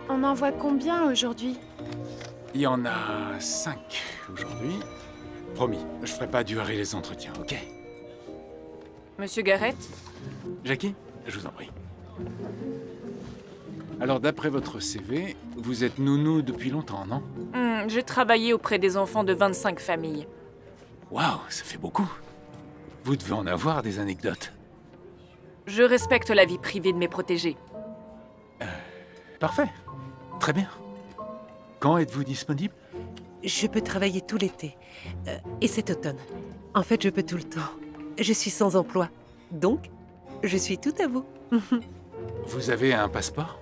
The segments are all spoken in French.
On en voit combien aujourd'hui? Il y en a 5 aujourd'hui. Promis, je ferai pas durer les entretiens, ok? Monsieur Garrett? Jackie, je vous en prie. Alors, d'après votre CV, vous êtes nounou depuis longtemps, non? J'ai travaillé auprès des enfants de 25 familles. Waouh, ça fait beaucoup. Vous devez en avoir des anecdotes. Je respecte la vie privée de mes protégés. Parfait. Très bien. Quand êtes-vous disponible? Je peux travailler tout l'été. Et cet automne. En fait, je peux tout le temps. Je suis sans emploi. Donc, je suis tout à vous. Vous avez un passeport?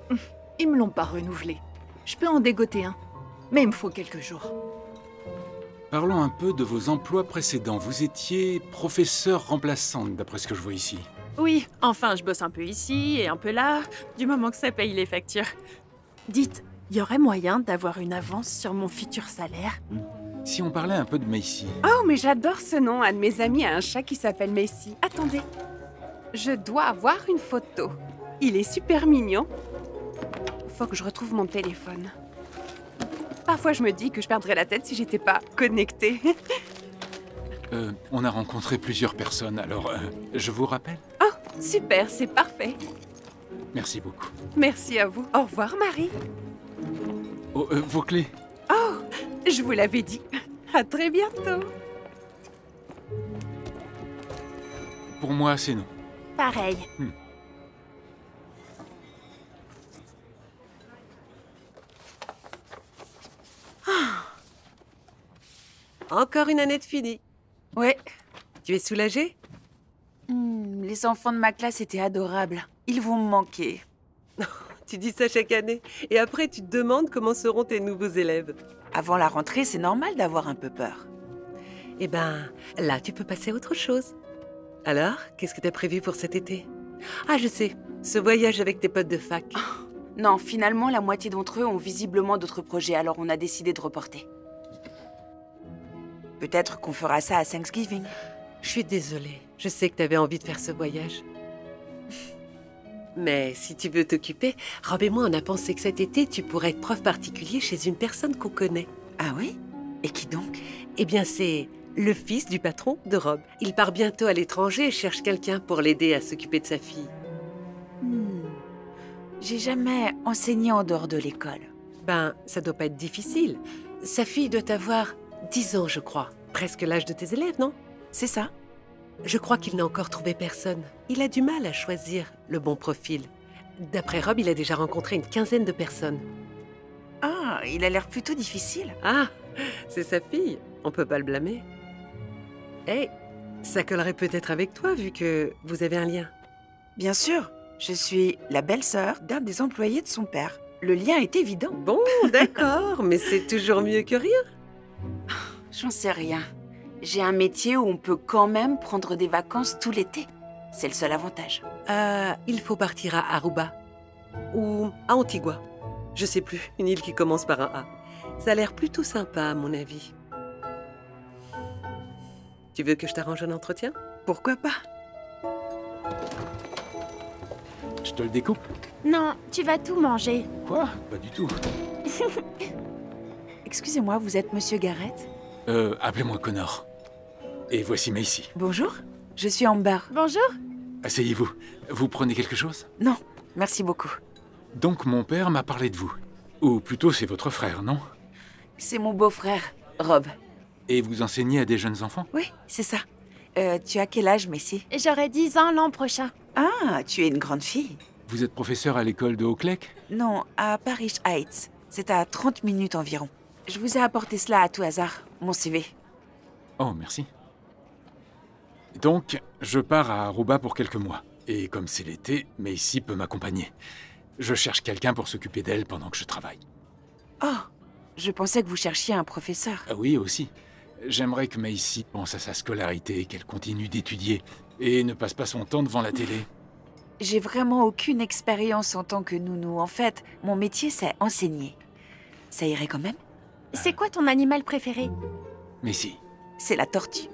Ils me l'ont pas renouvelé. Je peux en dégoter un. Mais il me faut quelques jours. Parlons un peu de vos emplois précédents. Vous étiez professeur remplaçante, d'après ce que je vois ici. Oui, enfin, je bosse un peu ici et un peu là, du moment que ça paye les factures. Dites, y aurait moyen d'avoir une avance sur mon futur salaire? Si on parlait un peu de Macy. Oh, mais j'adore ce nom. Un de mes amis a un chat qui s'appelle Macy. Attendez. Je dois avoir une photo. Il est super mignon. Faut que je retrouve mon téléphone. Parfois, je me dis que je perdrais la tête si j'étais pas connectée. On a rencontré plusieurs personnes, alors je vous rappelle? Oh, super, c'est parfait. Merci beaucoup. Merci à vous. Au revoir, Marie. Oh, vos clés? Oh, je vous l'avais dit. À très bientôt. Pour moi, c'est non. Pareil. Encore une année de finie. Ouais, Tu es soulagée? les enfants de ma classe étaient adorables. Ils vont me manquer. Tu dis ça chaque année. Et après, tu te demandes comment seront tes nouveaux élèves. Avant la rentrée, c'est normal d'avoir un peu peur. Eh ben, là, tu peux passer à autre chose. Alors, qu'est-ce que t'as prévu pour cet été? Ah, je sais, ce voyage avec tes potes de fac. Non, finalement, la moitié d'entre eux ont visiblement d'autres projets, alors on a décidé de reporter. Peut-être qu'on fera ça à Thanksgiving. Je suis désolée. Je sais que t'avais envie de faire ce voyage. Mais si tu veux t'occuper, Rob et moi, on a pensé que cet été, tu pourrais être prof particulier chez une personne qu'on connaît. Ah oui? Et qui donc? Eh bien, c'est le fils du patron de Rob. Il part bientôt à l'étranger et cherche quelqu'un pour l'aider à s'occuper de sa fille. J'ai jamais enseigné en dehors de l'école. Ben, ça doit pas être difficile. Sa fille doit avoir 10 ans, je crois. Presque l'âge de tes élèves, non? C'est ça? Je crois qu'il n'a encore trouvé personne. Il a du mal à choisir le bon profil. D'après Rob, il a déjà rencontré une quinzaine de personnes. Ah, il a l'air plutôt difficile. Ah, c'est sa fille. On peut pas le blâmer. Hey, ça collerait peut-être avec toi, vu que vous avez un lien. Bien sûr, je suis la belle-sœur d'un des employés de son père. Le lien est évident. Bon, d'accord, mais c'est toujours mieux que rien. J'en sais rien. J'ai un métier où on peut quand même prendre des vacances tout l'été. C'est le seul avantage. Il faut partir à Aruba. Ou à Antigua. Je sais plus, une île qui commence par un A. Ça a l'air plutôt sympa, à mon avis. Tu veux que je t'arrange un entretien? Pourquoi pas? Je te le découpe? Non, tu vas tout manger. Quoi? Pas du tout. Excusez-moi, vous êtes Monsieur Garrett? Appelez-moi Connor. Et voici Macy. Bonjour, je suis Amber. Bonjour. Asseyez-vous. Vous prenez quelque chose? Non, merci beaucoup. Donc mon père m'a parlé de vous. Ou plutôt c'est votre frère, non? C'est mon beau-frère, Rob. Et vous enseignez à des jeunes enfants? Oui, c'est ça. Tu as quel âge, Macy? J'aurai 10 ans l'an prochain. Ah, tu es une grande fille. Vous êtes professeur à l'école de Oakley? Non, à Parish Heights. C'est à 30 minutes environ. Je vous ai apporté cela à tout hasard, mon CV. Oh, merci. Donc, je pars à Aruba pour quelques mois. Et comme c'est l'été, Macy peut m'accompagner. Je cherche quelqu'un pour s'occuper d'elle pendant que je travaille. Oh, je pensais que vous cherchiez un professeur. Ah oui, aussi. J'aimerais que Macy pense à sa scolarité, qu'elle continue d'étudier et ne passe pas son temps devant la télé. J'ai vraiment aucune expérience en tant que nounou. En fait, mon métier, c'est enseigner. Ça irait quand même? C'est quoi ton animal préféré? Macy. C'est la tortue.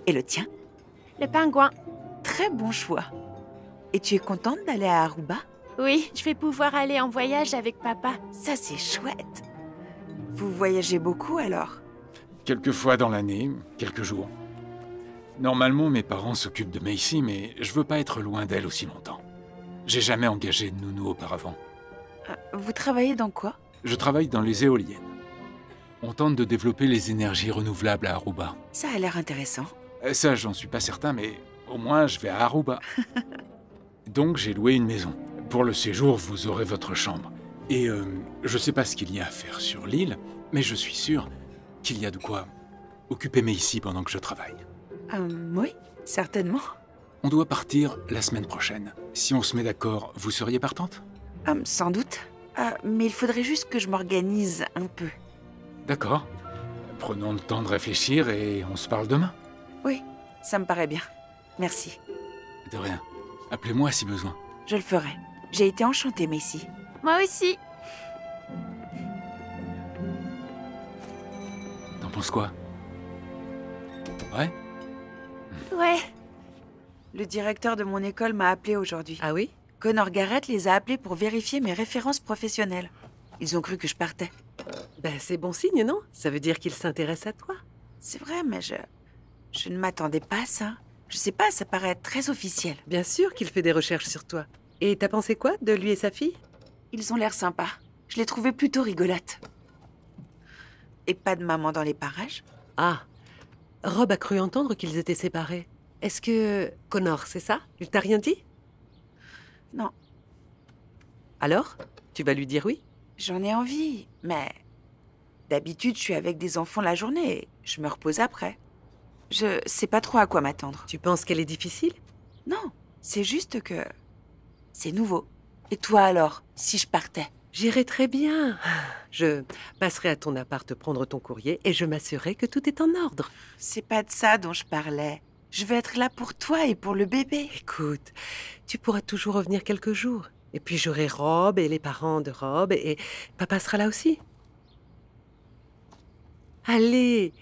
Et le tien? Le pingouin. Très bon choix. Et tu es contente d'aller à Aruba? Oui, je vais pouvoir aller en voyage avec papa. Ça, c'est chouette. Vous voyagez beaucoup alors? Quelques fois dans l'année, quelques jours. Normalement, mes parents s'occupent de Macy, mais je veux pas être loin d'elle aussi longtemps. J'ai jamais engagé de nounou auparavant. Vous travaillez dans quoi? Je travaille dans les éoliennes. On tente de développer les énergies renouvelables à Aruba. Ça a l'air intéressant. Ça, j'en suis pas certain, mais au moins, je vais à Aruba. Donc, j'ai loué une maison. Pour le séjour, vous aurez votre chambre. Et je sais pas ce qu'il y a à faire sur l'île, mais je suis sûr qu'il y a de quoi occuper Macy pendant que je travaille. Oui, certainement. On doit partir la semaine prochaine. Si on se met d'accord, vous seriez partante? Sans doute. Mais il faudrait juste que je m'organise un peu. D'accord. Prenons le temps de réfléchir et on se parle demain. Oui, ça me paraît bien. Merci. De rien. Appelez-moi si besoin. Je le ferai. J'ai été enchantée, Macy. Moi aussi. T'en penses quoi? Ouais? Ouais. Le directeur de mon école m'a appelé aujourd'hui. Ah oui? Connor Garrett les a appelés pour vérifier mes références professionnelles. Ils ont cru que je partais. Ben, c'est bon signe, non? Ça veut dire qu'il s'intéresse à toi. C'est vrai, mais je ne m'attendais pas à ça. Je sais pas, ça paraît très officiel. Bien sûr qu'il fait des recherches sur toi. Et t'as pensé quoi de lui et sa fille? Ils ont l'air sympas. Je les trouvais plutôt rigolotes. Et pas de maman dans les parages? Ah, Rob a cru entendre qu'ils étaient séparés. Est-ce que... Connor, c'est ça? Il t'a rien dit? Non, Alors? Tu vas lui dire oui? j'en ai envie, mais... D'habitude, je suis avec des enfants la journée et je me repose après. Je sais pas trop à quoi m'attendre. Tu penses qu'elle est difficile? Non, c'est juste que... C'est nouveau. Et toi alors, si je partais? J'irai très bien. Je passerai à ton appart te prendre ton courrier et je m'assurerai que tout est en ordre. C'est pas de ça dont je parlais. Je veux être là pour toi et pour le bébé. Écoute, tu pourras toujours revenir quelques jours. Et puis j'aurai Rob et les parents de Rob et papa sera là aussi. Allez,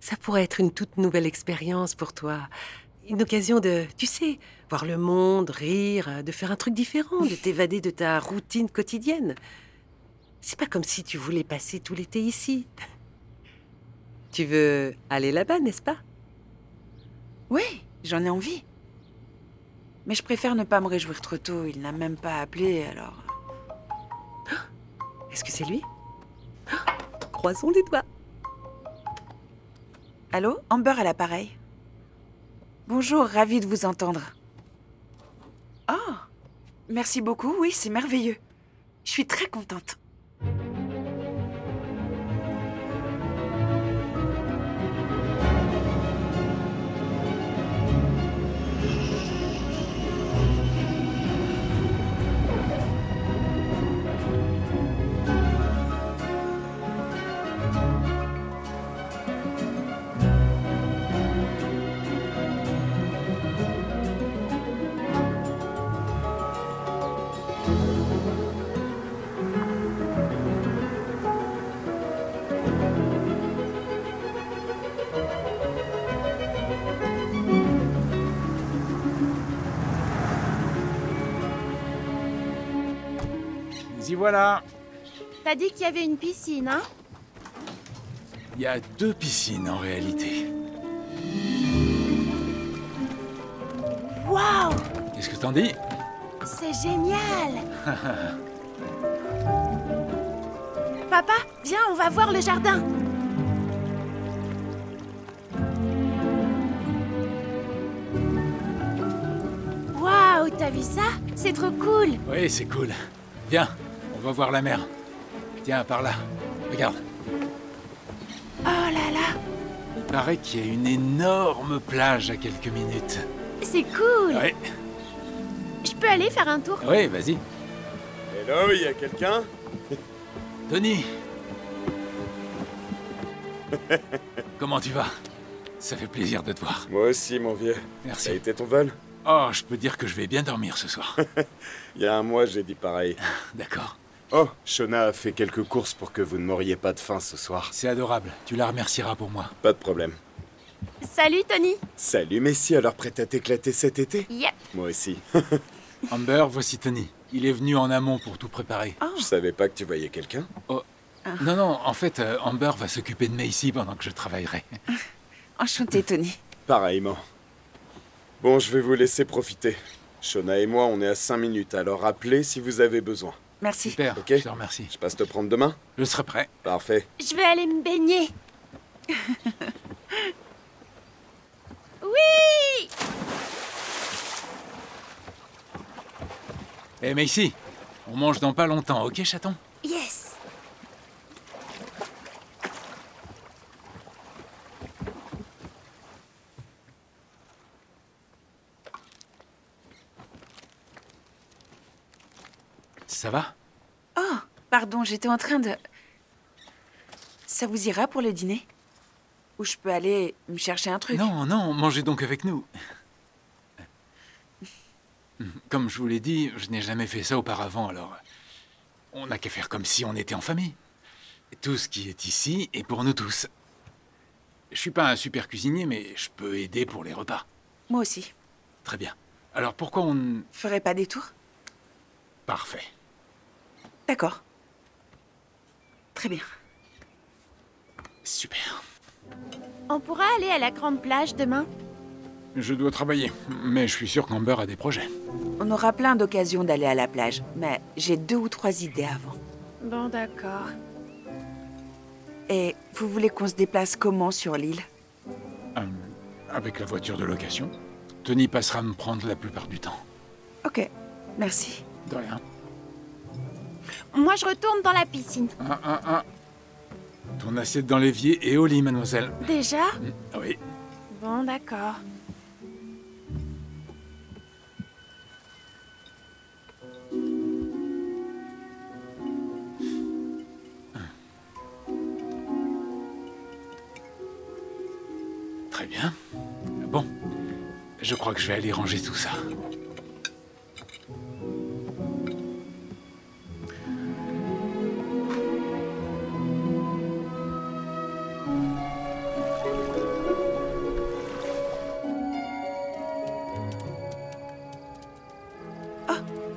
ça pourrait être une toute nouvelle expérience pour toi. Une occasion de, tu sais, voir le monde, rire, de faire un truc différent, de t'évader de ta routine quotidienne. C'est pas comme si tu voulais passer tout l'été ici. Tu veux aller là-bas, n'est-ce pas? Oui, j'en ai envie. Mais je préfère ne pas me réjouir trop tôt. Il n'a même pas appelé, alors... Est-ce que c'est lui? Croisons les doigts. Allô, Amber à l'appareil. Bonjour, ravie de vous entendre. Oh, merci beaucoup, oui, c'est merveilleux. Je suis très contente. Y voilà. T'as dit qu'il y avait une piscine, hein? Il y a 2 piscines en réalité. Waouh! Qu'est-ce que t'en dis? C'est génial! Papa, viens, on va voir le jardin. Waouh, t'as vu ça? C'est trop cool! Oui, c'est cool. Viens, on va voir la mer. Tiens, par là. Regarde. Oh là là! Il paraît qu'il y a une énorme plage à quelques minutes. C'est cool! Ouais. Je peux aller faire un tour? Oui, vas-y. Hello, y a quelqu'un? Tony. Comment tu vas? Ça fait plaisir de te voir. Moi aussi, mon vieux. Ça a Merci. été ton vol? Oh, je peux dire que je vais bien dormir ce soir. Il y a un mois, j'ai dit pareil. D'accord. Oh, Shona a fait quelques courses pour que vous ne mouriez pas de faim ce soir. C'est adorable. Tu la remercieras pour moi. Pas de problème. Salut, Tony! Salut Messi, alors prête à t'éclater cet été? Yep! Moi aussi. Amber, voici Tony. Il est venu en amont pour tout préparer. Je savais pas que tu voyais quelqu'un. Non, non, en fait, Amber va s'occuper de Macy pendant que je travaillerai. Enchantée, Tony. Pareillement. Bon, je vais vous laisser profiter. Shona et moi, on est à 5 minutes, alors appelez si vous avez besoin. Merci. Super, Ok. je te remercie. Je passe te prendre demain? Je serai prêt. Parfait. Je vais aller me baigner. Hé, Macy, on mange dans pas longtemps, ok, chaton? Yes. Ça va? Oh, pardon, j'étais en train de... Ça vous ira pour le dîner? Ou je peux aller me chercher un truc? Non, non, mangez donc avec nous. Comme je vous l'ai dit, je n'ai jamais fait ça auparavant, alors... On n'a qu'à faire comme si on était en famille. Tout ce qui est ici est pour nous tous. Je suis pas un super cuisinier, mais je peux aider pour les repas. Moi aussi. Très bien. Alors pourquoi on... Ferais pas des tours? Parfait. D'accord. Très bien. Super. On pourra aller à la grande plage demain? Je dois travailler, mais je suis sûr qu'Amber a des projets. On aura plein d'occasions d'aller à la plage, mais j'ai 2 ou 3 idées avant. Bon, d'accord. Et vous voulez qu'on se déplace comment sur l'île? Avec la voiture de location. Tony passera me prendre la plupart du temps. Ok, merci. De rien. Moi, je retourne dans la piscine. Ton assiette dans l'évier et au lit, mademoiselle. Déjà? Oui. Bon, d'accord. Très bien. Bon, je crois que je vais aller ranger tout ça.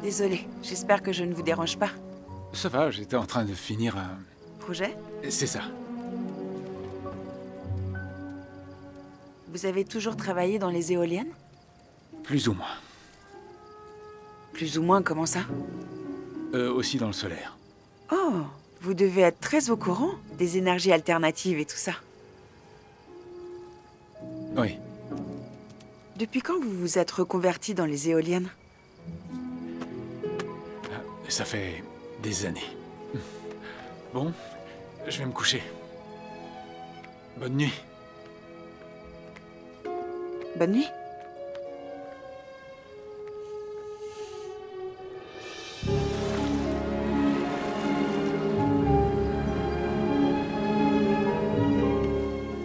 Désolée, j'espère que je ne vous dérange pas. Ça va, j'étais en train de finir un... Projet? C'est ça. Vous avez toujours travaillé dans les éoliennes? Plus ou moins. Plus ou moins, comment ça? Aussi dans le solaire. Oh, vous devez être très au courant des énergies alternatives et tout ça. Oui. Depuis quand vous vous êtes reconverti dans les éoliennes? Ça fait des années. Bon, je vais me coucher. Bonne nuit. Bonne nuit.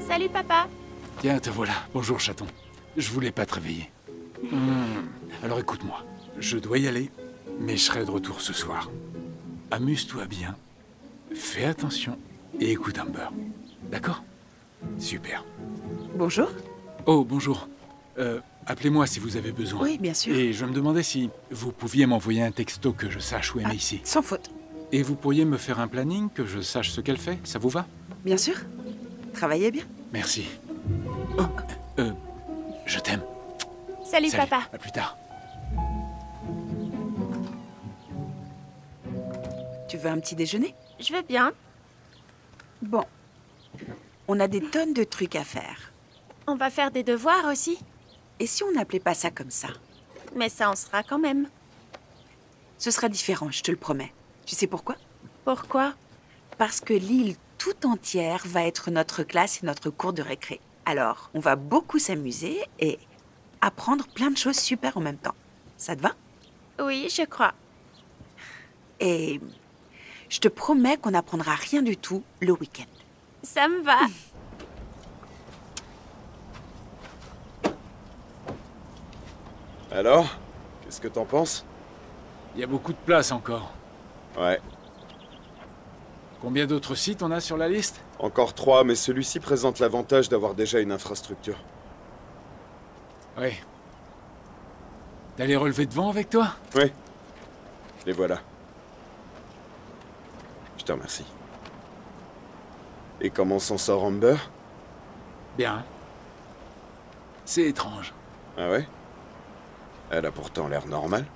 Salut, papa. Tiens, te voilà. Bonjour, chaton. Je voulais pas te réveiller. Alors écoute-moi. Je dois y aller, mais je serai de retour ce soir. Amuse-toi bien. Fais attention et écoute Amber. D'accord? Super. Bonjour. Oh, bonjour. Appelez-moi si vous avez besoin. Oui, bien sûr. Et je me demandais si vous pouviez m'envoyer un texto que je sache où est Macy. Sans faute. Et vous pourriez me faire un planning que je sache ce qu'elle fait. Ça vous va? Bien sûr. Travaillez bien. Merci. Je t'aime. Salut, papa. À plus tard. Tu veux un petit déjeuner? Je veux bien. Bon. On a des tonnes de trucs à faire. On va faire des devoirs aussi. Et si on n'appelait pas ça comme ça? Mais ça en sera quand même. Ce sera différent, je te le promets. Tu sais pourquoi? Pourquoi? Parce que l'île tout entière va être notre classe et notre cours de récré. Alors, on va beaucoup s'amuser et apprendre plein de choses super en même temps. Ça te va? Oui, je crois. Et je te promets qu'on n'apprendra rien du tout le week-end. Ça me va. Alors, qu'est-ce que t'en penses? Il y a beaucoup de place encore. Ouais. Combien d'autres sites on a sur la liste? Encore 3, mais celui-ci présente l'avantage d'avoir déjà une infrastructure. Oui. T'as les relevés de vent avec toi? Oui. Les voilà. Je te remercie. Et comment s'en sort Amber? Bien. C'est étrange. Ah ouais? Elle a pourtant l'air normale.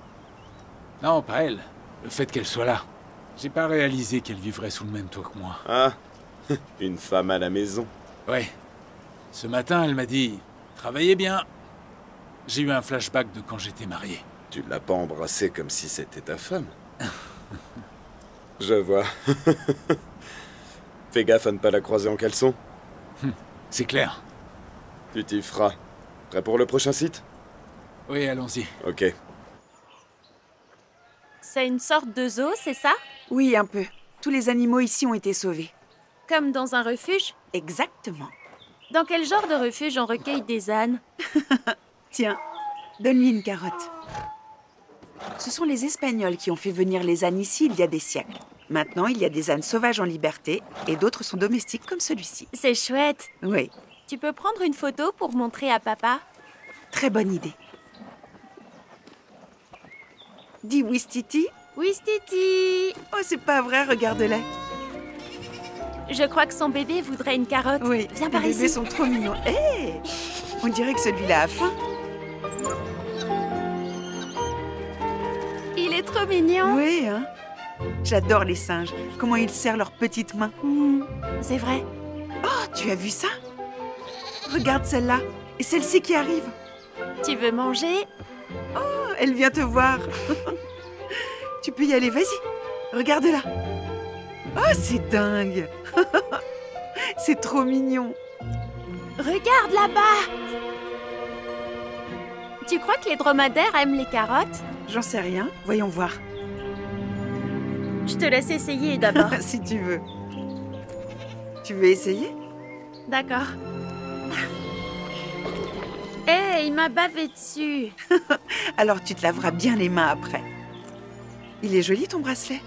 Non, pas elle. Le fait qu'elle soit là. J'ai pas réalisé qu'elle vivrait sous le même toit que moi. Ah, une femme à la maison. Ouais. Ce matin, elle m'a dit « Travaillez bien ». J'ai eu un flashback de quand j'étais marié. Tu l'as pas embrassée comme si c'était ta femme. Je vois. Fais gaffe à ne pas la croiser en caleçon. C'est clair. Tu t'y feras. Prêt pour le prochain site? Oui, allons-y. Ok. C'est une sorte de zoo, c'est ça? Oui, un peu. Tous les animaux ici ont été sauvés. Comme dans un refuge? Exactement. Dans quel genre de refuge on recueille des ânes? Tiens, donne-lui une carotte. Ce sont les Espagnols qui ont fait venir les ânes ici il y a des siècles. Maintenant, il y a des ânes sauvages en liberté et d'autres sont domestiques comme celui-ci. C'est chouette. Oui, Tu peux prendre une photo pour montrer à papa? très bonne idée. Dis Wistiti. Oui, Stiti. Oh, c'est pas vrai, regarde-la. Je crois que son bébé voudrait une carotte. Oui, Viens par les bébés ici. sont trop mignons. Hé, on dirait que celui-là a faim. Il est trop mignon. Oui, hein. J'adore les singes. Comment ils serrent leurs petites mains. C'est vrai. Oh, tu as vu ça? Regarde celle-là. Et celle-ci qui arrive. Tu veux manger? Oh, elle vient te voir. Tu peux y aller, vas-y. Regarde-la. Oh, c'est dingue. C'est trop mignon. Regarde là-bas. Tu crois que les dromadaires aiment les carottes? J'en sais rien. Voyons voir. Je te laisse essayer d'abord. Si tu veux. Tu veux essayer? D'accord. Hé, il m'a bavé dessus. Alors tu te laveras bien les mains après. Il est joli ton bracelet.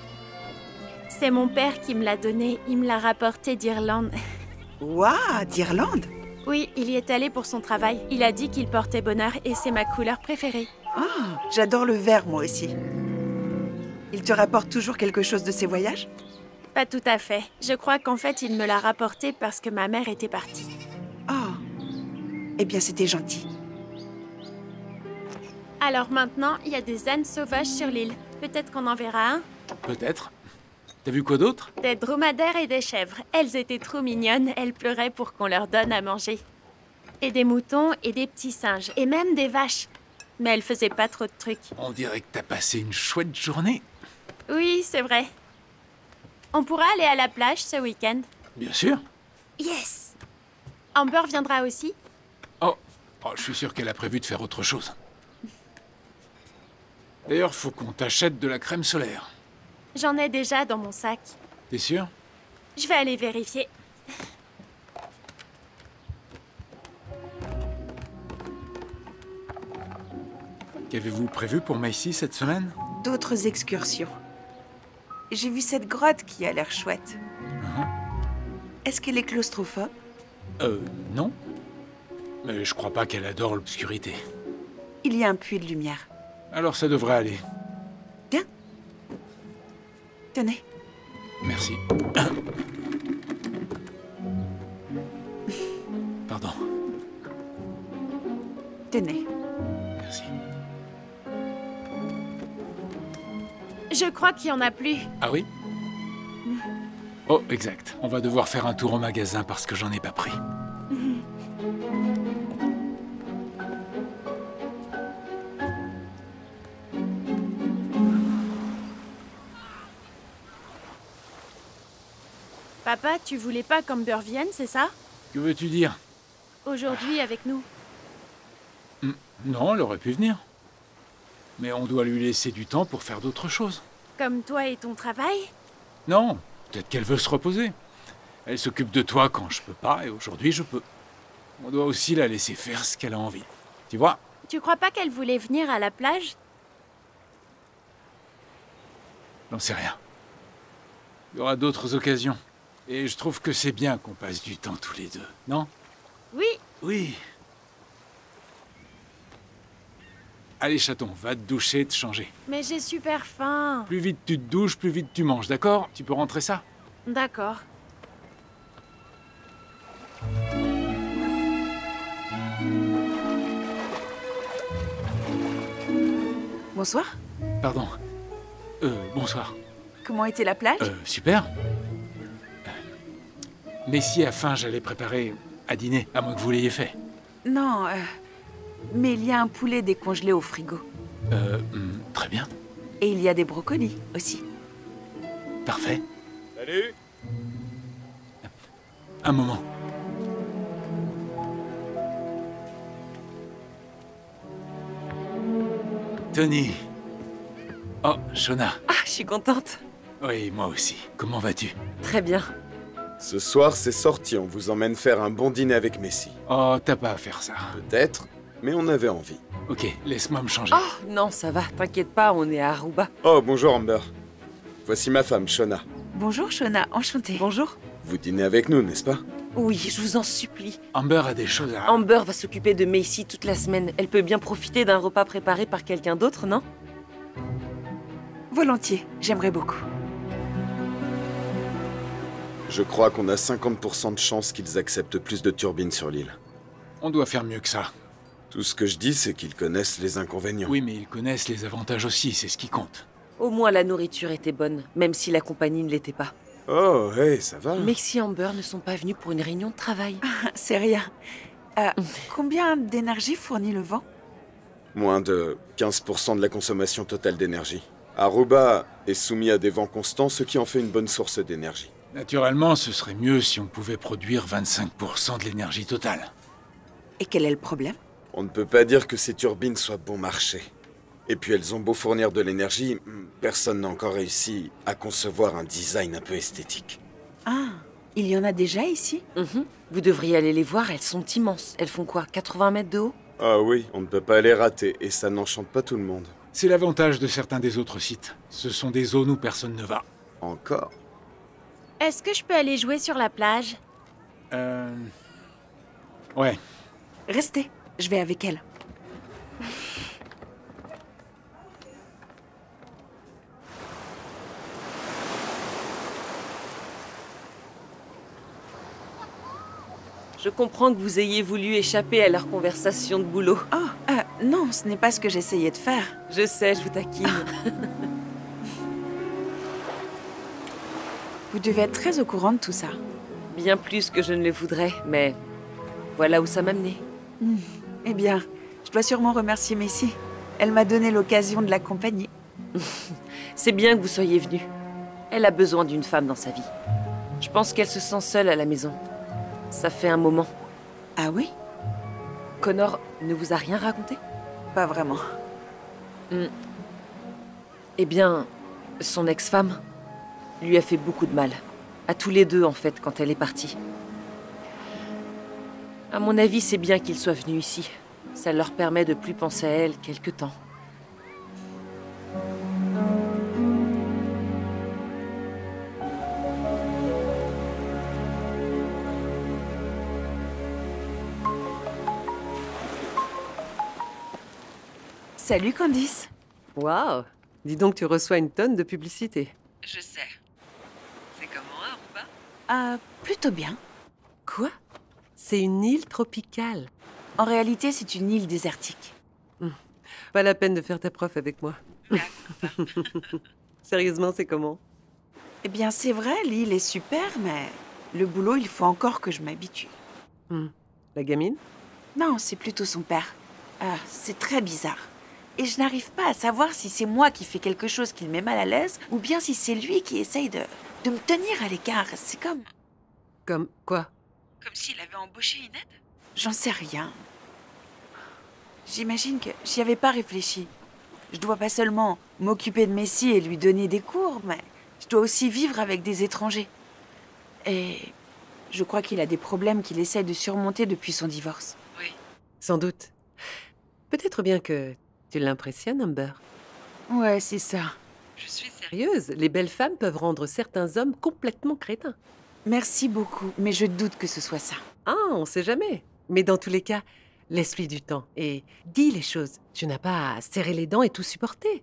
C'est mon père qui me l'a donné. Il me l'a rapporté d'Irlande. Waouh, d'Irlande? Oui, il y est allé pour son travail. Il a dit qu'il portait bonheur et c'est ma couleur préférée. Ah, j'adore le vert moi aussi. Il te rapporte toujours quelque chose de ses voyages? Pas tout à fait. Je crois qu'en fait, il me l'a rapporté parce que ma mère était partie. Oh, eh bien c'était gentil. Alors maintenant, il y a des ânes sauvages sur l'île. Peut-être qu'on en verra un. Peut-être. T'as vu quoi d'autre? Des dromadaires et des chèvres. Elles étaient trop mignonnes. Elles pleuraient pour qu'on leur donne à manger. Et des moutons et des petits singes. Et même des vaches. Mais elles faisaient pas trop de trucs. On dirait que t'as passé une chouette journée. Oui, c'est vrai. On pourra aller à la plage ce week-end. Bien sûr. Yes! Amber viendra aussi? Oh, je suis sûr qu'elle a prévu de faire autre chose. D'ailleurs, faut qu'on t'achète de la crème solaire. J'en ai déjà dans mon sac. T'es sûr? Je vais aller vérifier. Qu'avez-vous prévu pour Maïsi cette semaine? D'autres excursions. J'ai vu cette grotte qui a l'air chouette. Est-ce qu'elle est claustrophobe? Non. Mais je crois pas qu'elle adore l'obscurité. Il y a un puits de lumière. Alors ça devrait aller. Bien. Tenez. Merci. Pardon. Tenez. Merci. Je crois qu'il y en a plus. Ah oui? Oh, exact. On va devoir faire un tour au magasin parce que j'en ai pas pris. Papa, tu voulais pas qu'Amber vienne, c'est ça? Que veux-tu dire? Aujourd'hui avec nous. Non, elle aurait pu venir. Mais on doit lui laisser du temps pour faire d'autres choses. Comme toi et ton travail? Non, peut-être qu'elle veut se reposer. Elle s'occupe de toi quand je peux pas, et aujourd'hui je peux. On doit aussi la laisser faire ce qu'elle a envie. Tu vois? Tu crois pas qu'elle voulait venir à la plage? J'en sais rien. Il y aura d'autres occasions. Et je trouve que c'est bien qu'on passe du temps tous les deux, non? Oui. Oui. Allez, chaton, va te doucher, te changer. Mais j'ai super faim. Plus vite tu te douches, plus vite tu manges, d'accord? Tu peux rentrer ça? D'accord. Bonsoir. Pardon. Bonsoir. Comment était la plage? Super. Messi a faim, j'allais préparer à dîner, à moins que vous l'ayez fait. Non, mais il y a un poulet décongelé au frigo. Très bien. Et il y a des brocolis aussi. Parfait. Salut. Un moment. Tony. Oh, Shona. Ah, je suis contente. Oui, moi aussi. Comment vas-tu? Très bien. Ce soir, c'est sorti, on vous emmène faire un bon dîner avec Messi. Oh, t'as pas à faire ça. Peut-être, mais on avait envie. Ok, laisse-moi me changer. Oh, non, ça va, t'inquiète pas, on est à Aruba. Oh, bonjour Amber. Voici ma femme, Shona. Bonjour Shona, enchantée. Bonjour. Vous dînez avec nous, n'est-ce pas? Oui, je vous en supplie. Amber a des choses à... Amber va s'occuper de Macy toute la semaine. Elle peut bien profiter d'un repas préparé par quelqu'un d'autre, non? Volontiers, j'aimerais beaucoup. Je crois qu'on a 50% de chances qu'ils acceptent plus de turbines sur l'île. On doit faire mieux que ça. Tout ce que je dis, c'est qu'ils connaissent les inconvénients. Oui, mais ils connaissent les avantages aussi, c'est ce qui compte. Au moins la nourriture était bonne, même si la compagnie ne l'était pas. Oh, hey, ça va? Maxi et Amber ne sont pas venus pour une réunion de travail. C'est rien. Combien d'énergie fournit le vent? Moins de 15% de la consommation totale d'énergie. Aruba est soumis à des vents constants, ce qui en fait une bonne source d'énergie. Naturellement, ce serait mieux si on pouvait produire 25% de l'énergie totale. Et quel est le problème? On ne peut pas dire que ces turbines soient bon marché. Et puis elles ont beau fournir de l'énergie, personne n'a encore réussi à concevoir un design un peu esthétique. Ah, il y en a déjà ici? Vous devriez aller les voir, elles sont immenses. Elles font quoi, 80 mètres de haut? Ah oui, on ne peut pas les rater, et ça n'enchante pas tout le monde. C'est l'avantage de certains des autres sites. Ce sont des zones où personne ne va. Encore? Est-ce que je peux aller jouer sur la plage? Ouais. Restez, je vais avec elle. Je comprends que vous ayez voulu échapper à leur conversation de boulot. Oh, non, ce n'est pas ce que j'essayais de faire. Je sais, je vous taquine. Vous devez être très au courant de tout ça. Bien plus que je ne le voudrais, mais voilà où ça m'a mené. Eh bien, je dois sûrement remercier Messi. Elle m'a donné l'occasion de l'accompagner. C'est bien que vous soyez venu. Elle a besoin d'une femme dans sa vie. Je pense qu'elle se sent seule à la maison. Ça fait un moment. Ah oui? Connor ne vous a rien raconté? Pas vraiment. Eh bien, son ex-femme lui a fait beaucoup de mal. À tous les deux, en fait, quand elle est partie. À mon avis, c'est bien qu'ils soient venus ici. Ça leur permet de plus penser à elle quelque temps. Salut Candice. Waouh! Dis donc, tu reçois une tonne de publicité. Je sais. C'est comment, Aruba? Plutôt bien. Quoi? C'est une île tropicale. En réalité, c'est une île désertique. Pas la peine de faire ta prof avec moi. Sérieusement, c'est comment? Eh bien, c'est vrai, l'île est super, mais le boulot, il faut encore que je m'habitue. La gamine? Non, c'est plutôt son père. C'est très bizarre. Et je n'arrive pas à savoir si c'est moi qui fais quelque chose qui le met mal à l'aise, ou bien si c'est lui qui essaye de me tenir à l'écart. C'est comme... Comme quoi? Comme s'il avait embauché une aide? J'en sais rien. J'imagine que j'y avais pas réfléchi. Je dois pas seulement m'occuper de Messi et lui donner des cours, mais je dois aussi vivre avec des étrangers. Et je crois qu'il a des problèmes qu'il essaie de surmonter depuis son divorce. Oui. Sans doute. Peut-être bien que tu l'impressionnes, Amber. Ouais, c'est ça. Je suis sérieuse. Sérieuse, les belles femmes peuvent rendre certains hommes complètement crétins. Merci beaucoup, mais je doute que ce soit ça. Ah, on sait jamais. Mais dans tous les cas, Laisse-lui du temps et dis les choses. Tu n'as pas à serrer les dents et tout supporter.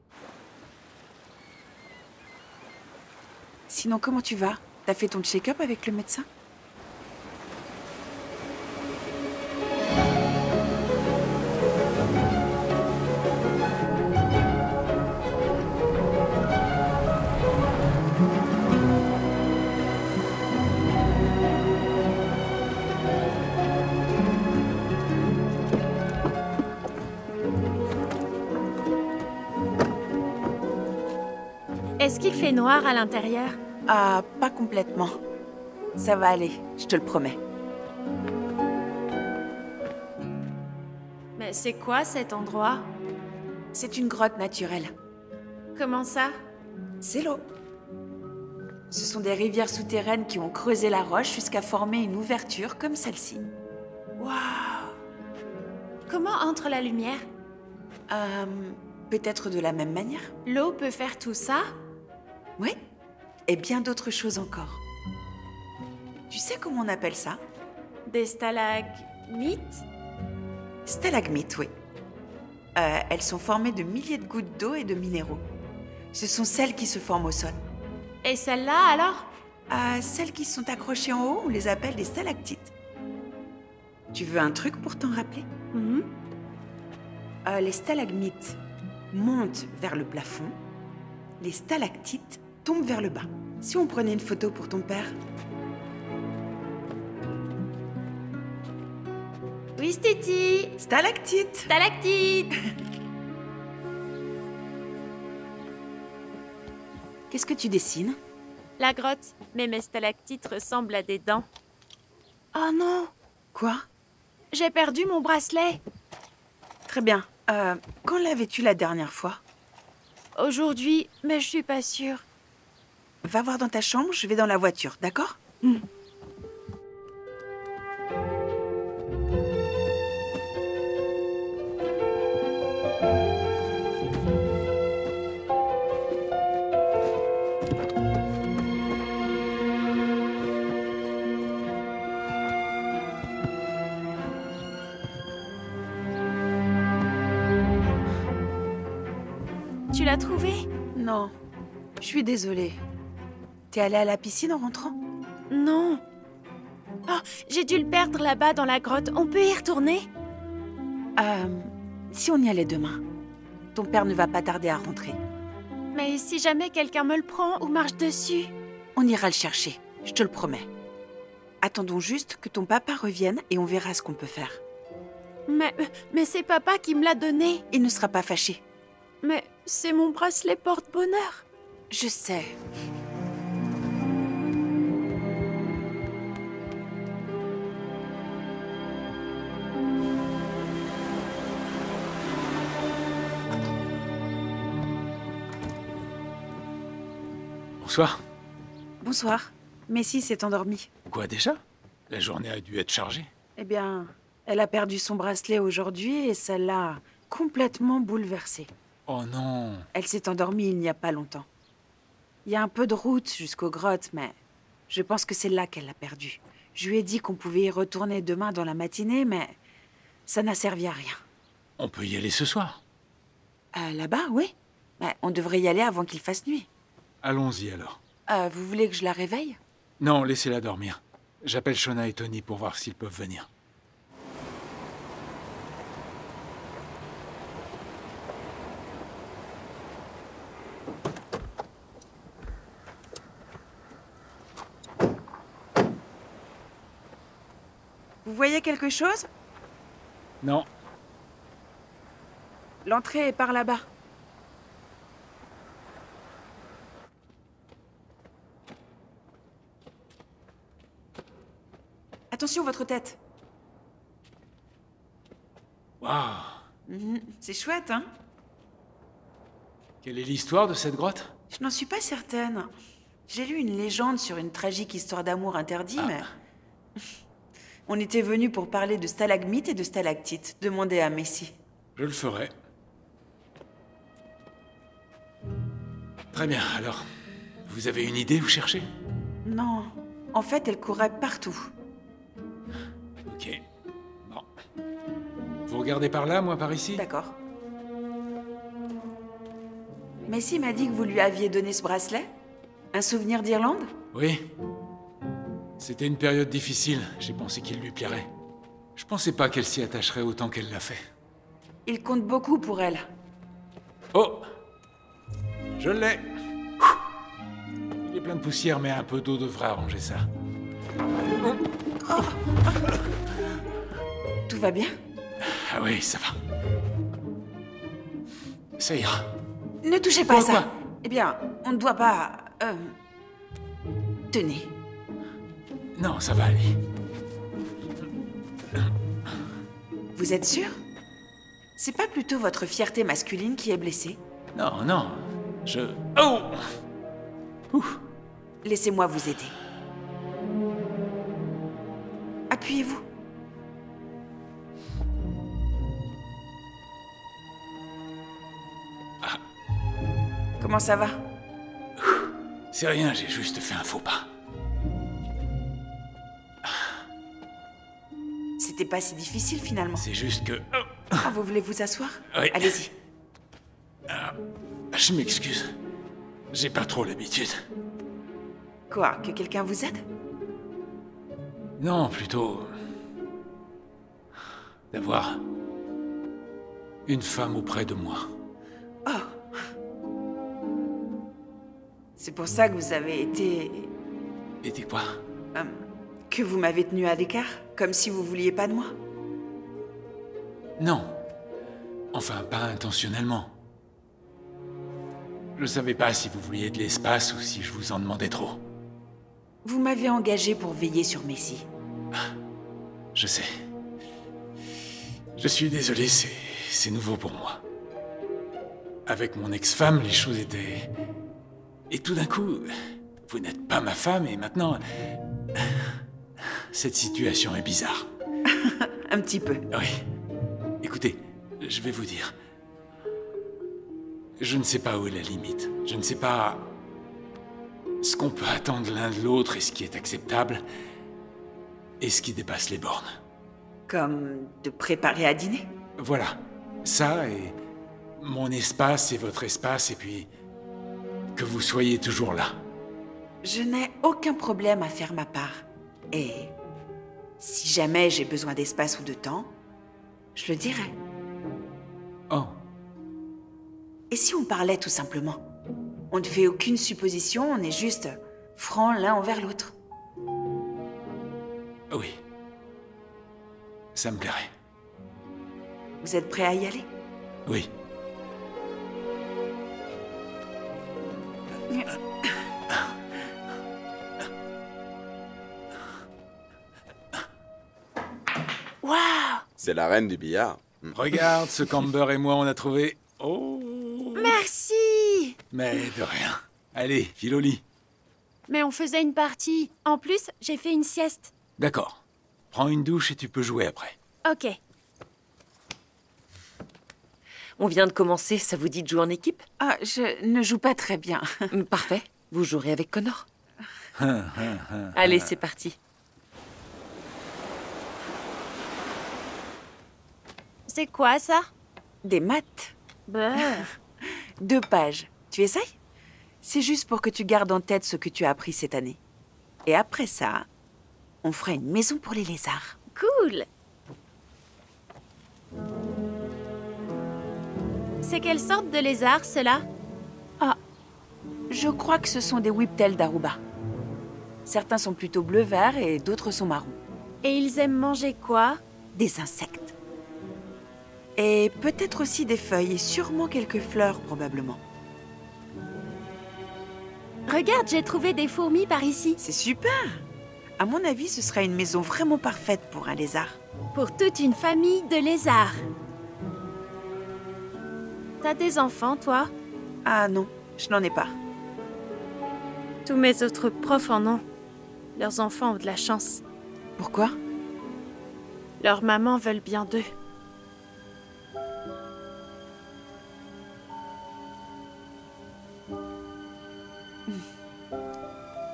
Sinon, comment tu vas? T'as fait ton check-up avec le médecin? Est-ce qu'il fait noir à l'intérieur? Ah, pas complètement. Ça va aller, je te le promets. Mais c'est quoi cet endroit? C'est une grotte naturelle. Comment ça? C'est l'eau. Ce sont des rivières souterraines qui ont creusé la roche jusqu'à former une ouverture comme celle-ci. Waouh! Comment entre la lumière? Peut-être de la même manière. L'eau peut faire tout ça? Oui, et bien d'autres choses encore. Tu sais comment on appelle ça? Des stalagmites? Stalagmites, oui. Elles sont formées de milliers de gouttes d'eau et de minéraux. Ce sont celles qui se forment au sol. Et celles-là, alors? Celles qui sont accrochées en haut, on les appelle des stalactites. Tu veux un truc pour t'en rappeler? Mhm. Les stalagmites montent vers le plafond. Les stalactites tombent vers le bas. Si on prenait une photo pour ton père? Oui, Stiti! Stalactite! Stalactite! Qu'est-ce que tu dessines? La grotte, mais mes stalactites ressemblent à des dents. Oh non! Quoi? J'ai perdu mon bracelet! Très bien. Quand l'avais-tu la dernière fois? Aujourd'hui, mais je suis pas sûre. Va voir dans ta chambre, je vais dans la voiture, d'accord? Tu l'as trouvé? Non, je suis désolée. T'es allée à la piscine en rentrant? Non. Oh, j'ai dû le perdre là-bas dans la grotte. On peut y retourner? Si on y allait demain, ton père ne va pas tarder à rentrer. Mais si jamais quelqu'un me le prend ou marche dessus? On ira le chercher, je te le promets. Attendons juste que ton papa revienne et on verra ce qu'on peut faire. Mais c'est papa qui me l'a donné. Il ne sera pas fâché. Mais c'est mon bracelet porte-bonheur. Je sais. Bonsoir. Bonsoir. Messi s'est endormie. Quoi déjà? La journée a dû être chargée. Eh bien, elle a perdu son bracelet aujourd'hui et ça l'a complètement bouleversée. Oh non. Elle s'est endormie il n'y a pas longtemps. Il y a un peu de route jusqu'aux grottes, mais je pense que c'est là qu'elle l'a perdue. Je lui ai dit qu'on pouvait y retourner demain dans la matinée, mais ça n'a servi à rien. On peut y aller ce soir. Là-bas, oui. Mais on devrait y aller avant qu'il fasse nuit. Allons-y alors. Vous voulez que je la réveille? Non, laissez-la dormir. J'appelle Shona et Tony pour voir s'ils peuvent venir. Vous voyez quelque chose? Non. L'entrée est par là-bas. Attention, votre tête. Waouh. C'est chouette, hein? Quelle est l'histoire de cette grotte? Je n'en suis pas certaine. J'ai lu une légende sur une tragique histoire d'amour interdit, mais... On était venus pour parler de stalagmites et de stalactites. Demandez à Messi. Je le ferai. Très bien, alors. Vous avez une idée où chercher? Non. En fait, elle courait partout. Ok. Bon. Vous regardez par là, moi par ici? D'accord. Messi m'a dit que vous lui aviez donné ce bracelet? Un souvenir d'Irlande? Oui. C'était une période difficile. J'ai pensé qu'il lui plairait. Je pensais pas qu'elle s'y attacherait autant qu'elle l'a fait. Il compte beaucoup pour elle. Oh! Je l'ai! Il est plein de poussière, mais un peu d'eau devrait arranger ça. Tout va bien? Ah oui, ça va. Ça ira. Ne touchez pas à ça. Quoi? Eh bien, on ne doit pas... Tenez. Non, ça va aller. Vous êtes sûr? C'est pas plutôt votre fierté masculine qui est blessée? Non, non. Oh! Ouf. Laissez-moi vous aider. Appuyez-vous. Comment ça va? C'est rien, j'ai juste fait un faux pas. C'était pas si difficile finalement. C'est juste que... Ah, vous voulez vous asseoir? Oui. Allez-y. Je m'excuse. J'ai pas trop l'habitude. Quoi? Que quelqu'un vous aide? Non, plutôt... d'avoir... une femme auprès de moi. Oh. C'est pour ça que vous avez été... Et t'es quoi? Que vous m'avez tenu à l'écart? Comme si vous vouliez pas de moi? Non. Enfin, pas intentionnellement. Je savais pas si vous vouliez de l'espace ou si je vous en demandais trop. Vous m'avez engagé pour veiller sur Messi. Je sais. Je suis désolé, c'est nouveau pour moi. Avec mon ex-femme, les choses étaient... Et tout d'un coup, vous n'êtes pas ma femme et maintenant... Cette situation est bizarre. Un petit peu. Oui. Écoutez, je vais vous dire. Je ne sais pas où est la limite. Je ne sais pas ce qu'on peut attendre l'un de l'autre et ce qui est acceptable et ce qui dépasse les bornes. Comme de préparer à dîner? Voilà. Ça et mon espace et votre espace et puis que vous soyez toujours là. Je n'ai aucun problème à faire ma part. Et si jamais j'ai besoin d'espace ou de temps, je le dirai. Oh. Et si on parlait tout simplement? On ne fait aucune supposition, on est juste francs l'un envers l'autre. Oui. Ça me plairait. Vous êtes prêt à y aller? Oui. Waouh! C'est la reine du billard. Regarde ce qu'Amber et moi on a trouvé. Oh. Merci! Mais de rien. Allez, file au lit. Mais on faisait une partie. En plus, j'ai fait une sieste. D'accord. Prends une douche et tu peux jouer après. Ok. On vient de commencer, ça vous dit de jouer en équipe? Ah, je ne joue pas très bien. Parfait, vous jouerez avec Connor. Allez, c'est parti. C'est quoi ça? Des maths. Bah. 2 pages. Tu essayes? C'est juste pour que tu gardes en tête ce que tu as appris cette année. Et après ça, on fera une maison pour les lézards. Cool! C'est quelle sorte de lézard, ceux-là? Ah, je crois que ce sont des whiptails d'Aruba. Certains sont plutôt bleu-vert et d'autres sont marrons. Et ils aiment manger quoi? Des insectes. Et peut-être aussi des feuilles et sûrement quelques fleurs, probablement. Regarde, j'ai trouvé des fourmis par ici. C'est super! À mon avis, ce sera une maison vraiment parfaite pour un lézard. Pour toute une famille de lézards. T'as des enfants, toi? Ah non, je n'en ai pas. Tous mes autres profs en ont. Leurs enfants ont de la chance. Pourquoi? Leurs mamans veulent bien d'eux.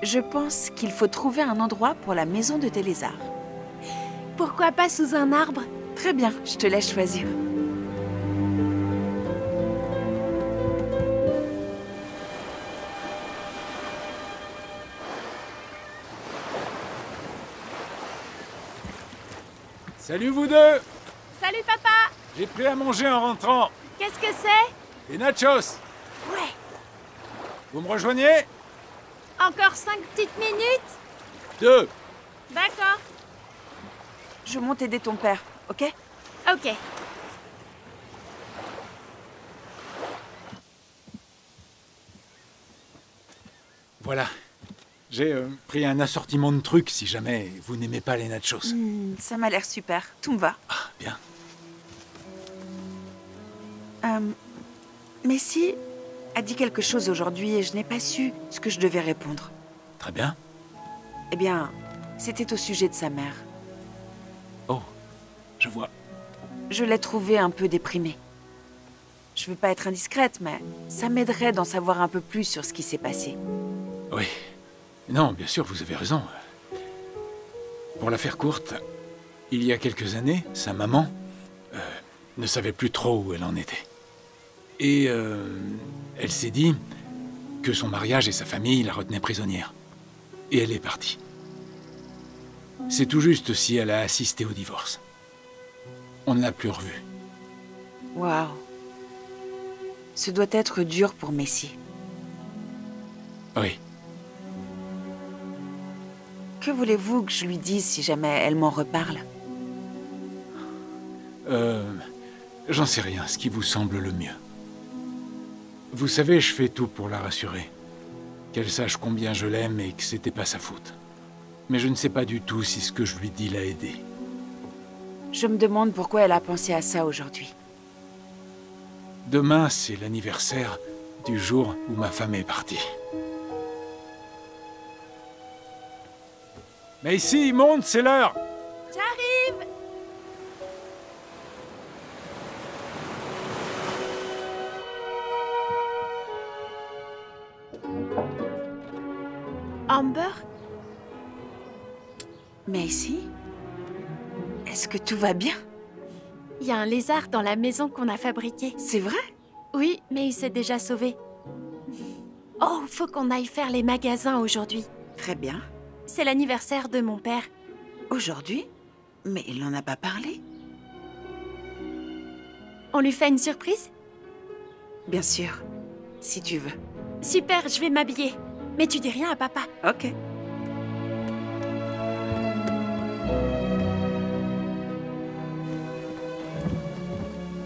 Je pense qu'il faut trouver un endroit pour la maison de tes lézards. Pourquoi pas sous un arbre? Très bien, je te laisse choisir. Salut vous deux! Salut papa! J'ai pris à manger en rentrant. Qu'est-ce que c'est? Des nachos! Ouais. Vous me rejoignez? Encore 5 petites minutes? 2. D'accord. Je monte aider ton père, ok? Ok. Voilà. J'ai pris un assortiment de trucs si jamais vous n'aimez pas les nachos. Ça m'a l'air super. Tout me va. Ah, bien. Messi a dit quelque chose aujourd'hui et je n'ai pas su ce que je devais répondre. Très bien. Eh bien, c'était au sujet de sa mère. Oh, je vois. Je l'ai trouvée un peu déprimée. Je veux pas être indiscrète, mais ça m'aiderait d'en savoir un peu plus sur ce qui s'est passé. Oui. Non, bien sûr, vous avez raison. Pour la faire courte, il y a quelques années, sa maman ne savait plus trop où elle en était. Et elle s'est dit que son mariage et sa famille la retenaient prisonnière. Et elle est partie. C'est tout juste si elle a assisté au divorce. On ne l'a plus revue. Waouh. Ce doit être dur pour Messi. Oui. Que voulez-vous que je lui dise si jamais elle m'en reparle? J'en sais rien, ce qui vous semble le mieux. Vous savez, je fais tout pour la rassurer. Qu'elle sache combien je l'aime et que c'était pas sa faute. Mais je ne sais pas du tout si ce que je lui dis l'a aidée. Je me demande pourquoi elle a pensé à ça aujourd'hui. Demain, c'est l'anniversaire du jour où ma femme est partie. Mais ici, monte, c'est l'heure! J'arrive! Amber? Messi? Est-ce que tout va bien? Il y a un lézard dans la maison qu'on a fabriquée. C'est vrai? Oui, mais il s'est déjà sauvé. Oh, faut qu'on aille faire les magasins aujourd'hui. Très bien. C'est l'anniversaire de mon père. Aujourd'hui? Mais il n'en a pas parlé. On lui fait une surprise? Bien sûr, si tu veux. Super, je vais m'habiller. Mais tu dis rien à papa. Ok.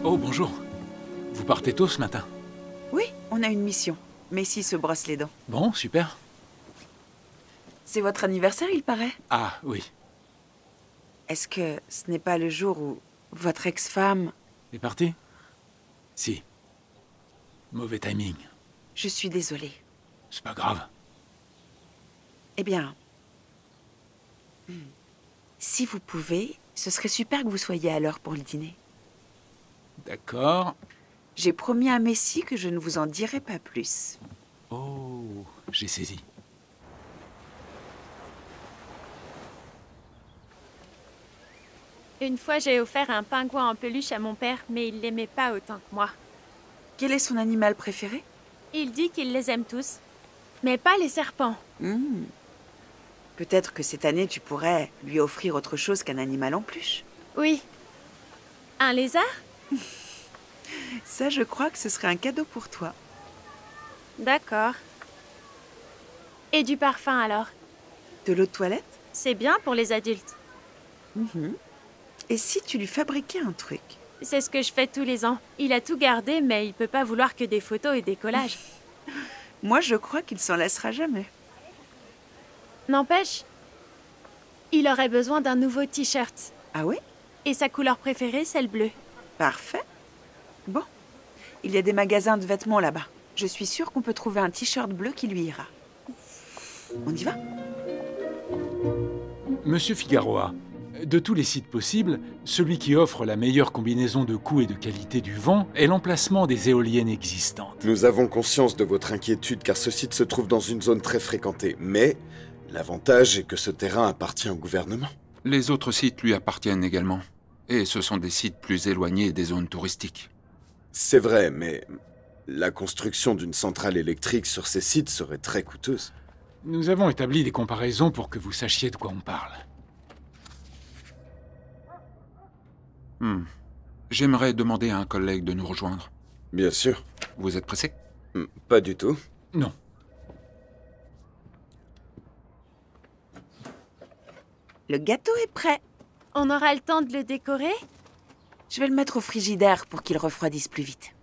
Oh, bonjour. Vous partez tôt ce matin? Oui, on a une mission. Messi se brosse les dents. Bon, super. C'est votre anniversaire, il paraît? Ah, oui. Est-ce que ce n'est pas le jour où votre ex-femme... est parti? Si. Mauvais timing. Je suis désolée. C'est pas grave. Eh bien... Si vous pouvez, ce serait super que vous soyez à l'heure pour le dîner. D'accord. J'ai promis à Messi que je ne vous en dirai pas plus. Oh, j'ai saisi. Une fois, j'ai offert un pingouin en peluche à mon père, mais il l'aimait pas autant que moi. Quel est son animal préféré? Il dit qu'il les aime tous, mais pas les serpents. Peut-être que cette année, tu pourrais lui offrir autre chose qu'un animal en peluche. Oui. Un lézard? Ça, je crois que ce serait un cadeau pour toi. D'accord. Et du parfum alors? De l'eau de toilette? C'est bien pour les adultes. Et si tu lui fabriquais un truc? C'est ce que je fais tous les ans. Il a tout gardé, mais il peut pas vouloir que des photos et des collages. Moi, je crois qu'il s'en lassera jamais. N'empêche, il aurait besoin d'un nouveau t-shirt. Ah oui? Et sa couleur préférée, c'est le bleu. Parfait. Bon, il y a des magasins de vêtements là-bas. Je suis sûre qu'on peut trouver un t-shirt bleu qui lui ira. On y va? Monsieur Figueroa, de tous les sites possibles, celui qui offre la meilleure combinaison de coût et de qualité du vent est l'emplacement des éoliennes existantes. Nous avons conscience de votre inquiétude car ce site se trouve dans une zone très fréquentée. Mais l'avantage est que ce terrain appartient au gouvernement. Les autres sites lui appartiennent également. Et ce sont des sites plus éloignés des zones touristiques. C'est vrai, mais la construction d'une centrale électrique sur ces sites serait très coûteuse. Nous avons établi des comparaisons pour que vous sachiez de quoi on parle. J'aimerais demander à un collègue de nous rejoindre. Bien sûr. Vous êtes pressé? Pas du tout. Non. Le gâteau est prêt. On aura le temps de le décorer? Je vais le mettre au frigidaire pour qu'il refroidisse plus vite.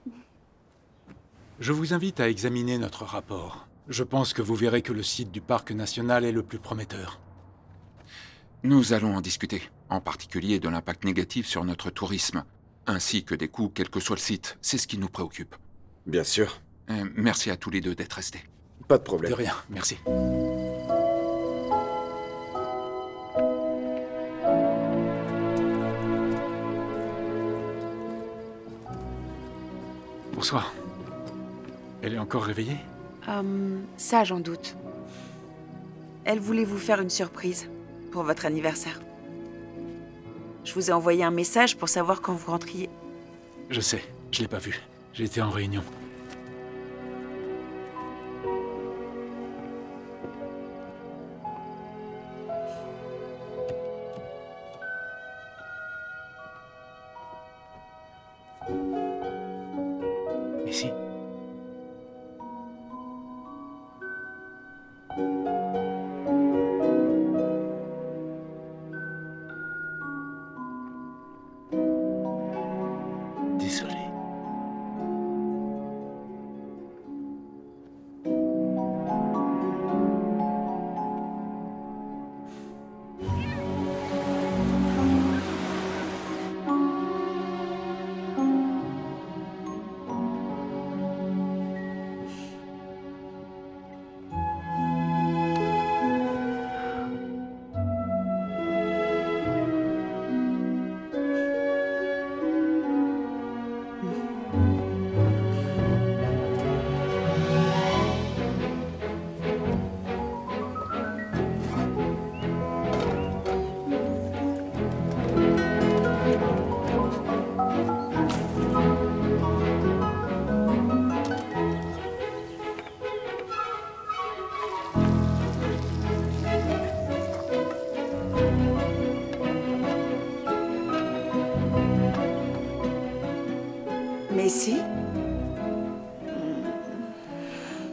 Je vous invite à examiner notre rapport. Je pense que vous verrez que le site du parc national est le plus prometteur. Nous allons en discuter, en particulier de l'impact négatif sur notre tourisme, ainsi que des coûts quel que soit le site. C'est ce qui nous préoccupe. Bien sûr. Merci à tous les deux d'être restés. Pas de problème. De rien, merci. Bonsoir. Elle est encore réveillée? Ça, j'en doute. Elle voulait vous faire une surprise pour votre anniversaire. Je vous ai envoyé un message pour savoir quand vous rentriez. Je sais, je l'ai pas vue. J'étais en réunion. Ici. Désolé. Macy?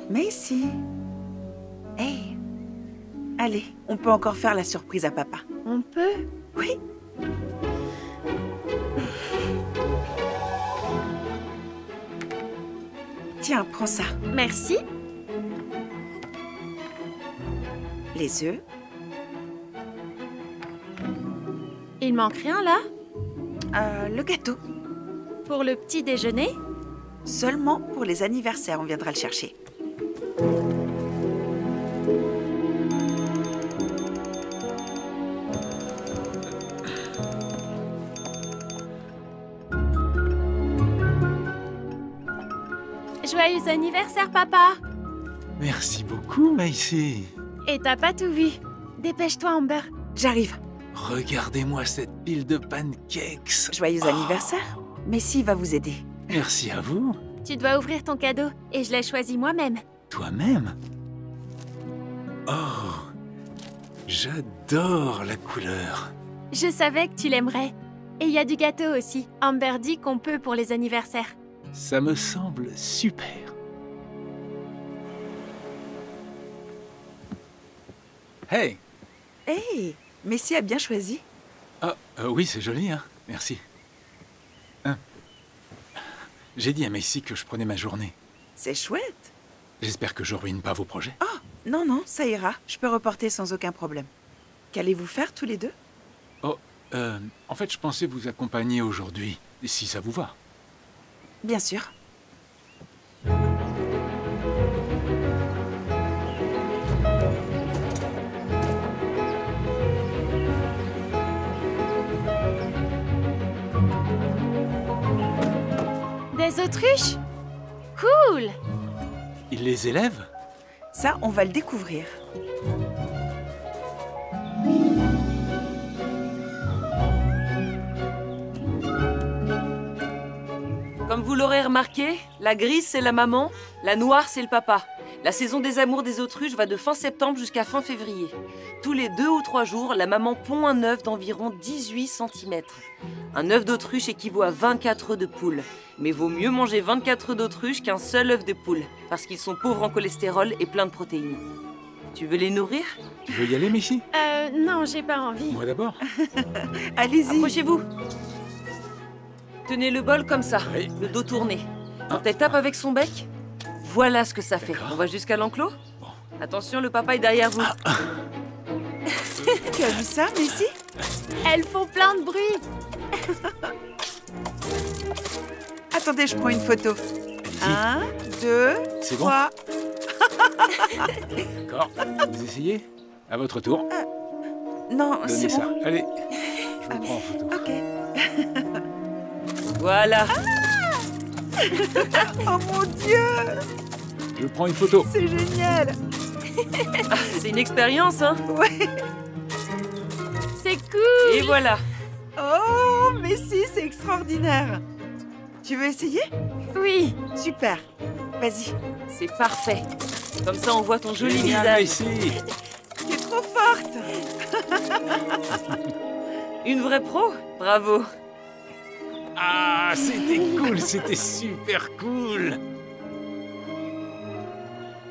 Macy? Hey! Allez, on peut encore faire la surprise à papa. On peut? Oui? Tiens, prends ça. Merci. Les œufs. Il manque rien, là? Le gâteau. Pour le petit déjeuner? Seulement pour les anniversaires, on viendra le chercher. Joyeux anniversaire, papa! Merci beaucoup, Macy. Et t'as pas tout vu. Dépêche-toi, Amber. J'arrive. Regardez-moi cette pile de pancakes. Joyeux anniversaire. Macy va vous aider. Merci à vous. Tu dois ouvrir ton cadeau, et je l'ai choisi moi-même. Toi-même? Oh, j'adore la couleur. Je savais que tu l'aimerais. Et il y a du gâteau aussi. Amber dit qu'on peut pour les anniversaires. Ça me semble super. Hey! Hey! Macy a bien choisi. Ah, oui, c'est joli, hein. Merci. J'ai dit à Macy que je prenais ma journée. C'est chouette. J'espère que je ruine pas vos projets. Oh, non, non, ça ira. Je peux reporter sans aucun problème. Qu'allez-vous faire tous les deux? Oh, en fait, je pensais vous accompagner aujourd'hui, si ça vous va. Bien sûr. Des autruches? Cool! Il les élève? Ça, on va le découvrir. remarqué, la grise c'est la maman, la noire c'est le papa. La saison des amours des autruches va de fin septembre jusqu'à fin février. Tous les 2 ou 3 jours, la maman pond un œuf d'environ 18 cm. Un œuf d'autruche équivaut à 24 œufs de poule. Mais vaut mieux manger 24 œufs d'autruche qu'un seul œuf de poule, parce qu'ils sont pauvres en cholestérol et pleins de protéines. Tu veux les nourrir? Tu veux y aller, Missy? Non, j'ai pas envie. Moi d'abord. Allez-y. Approchez-vous. Tenez le bol comme ça, Oui. le dos tourné. Quand elle tape avec son bec, voilà ce que ça fait. D'accord. On va jusqu'à l'enclos? Bon. Attention, le papa est derrière vous. Tu as vu ça, Messi? Elles font plein de bruit. Attendez, je prends une photo. Allez-y. 1, 2, C'est bon 3. D'accord. Vous essayez? À votre tour. Non, c'est Donnez ça. bon. Allez. Je vous prends en photo. Ok. Voilà. Oh mon Dieu, Je prends une photo. c'est génial. C'est une expérience, hein? Ouais. C'est cool. Et voilà. Oh, Messi, c'est extraordinaire. Tu veux essayer? Oui. Super. Vas-y. C'est parfait. Comme ça, on voit ton joli Génial, visage. Missy. Tu es trop forte. Une vraie pro? Bravo. Ah, c'était cool, c'était super cool.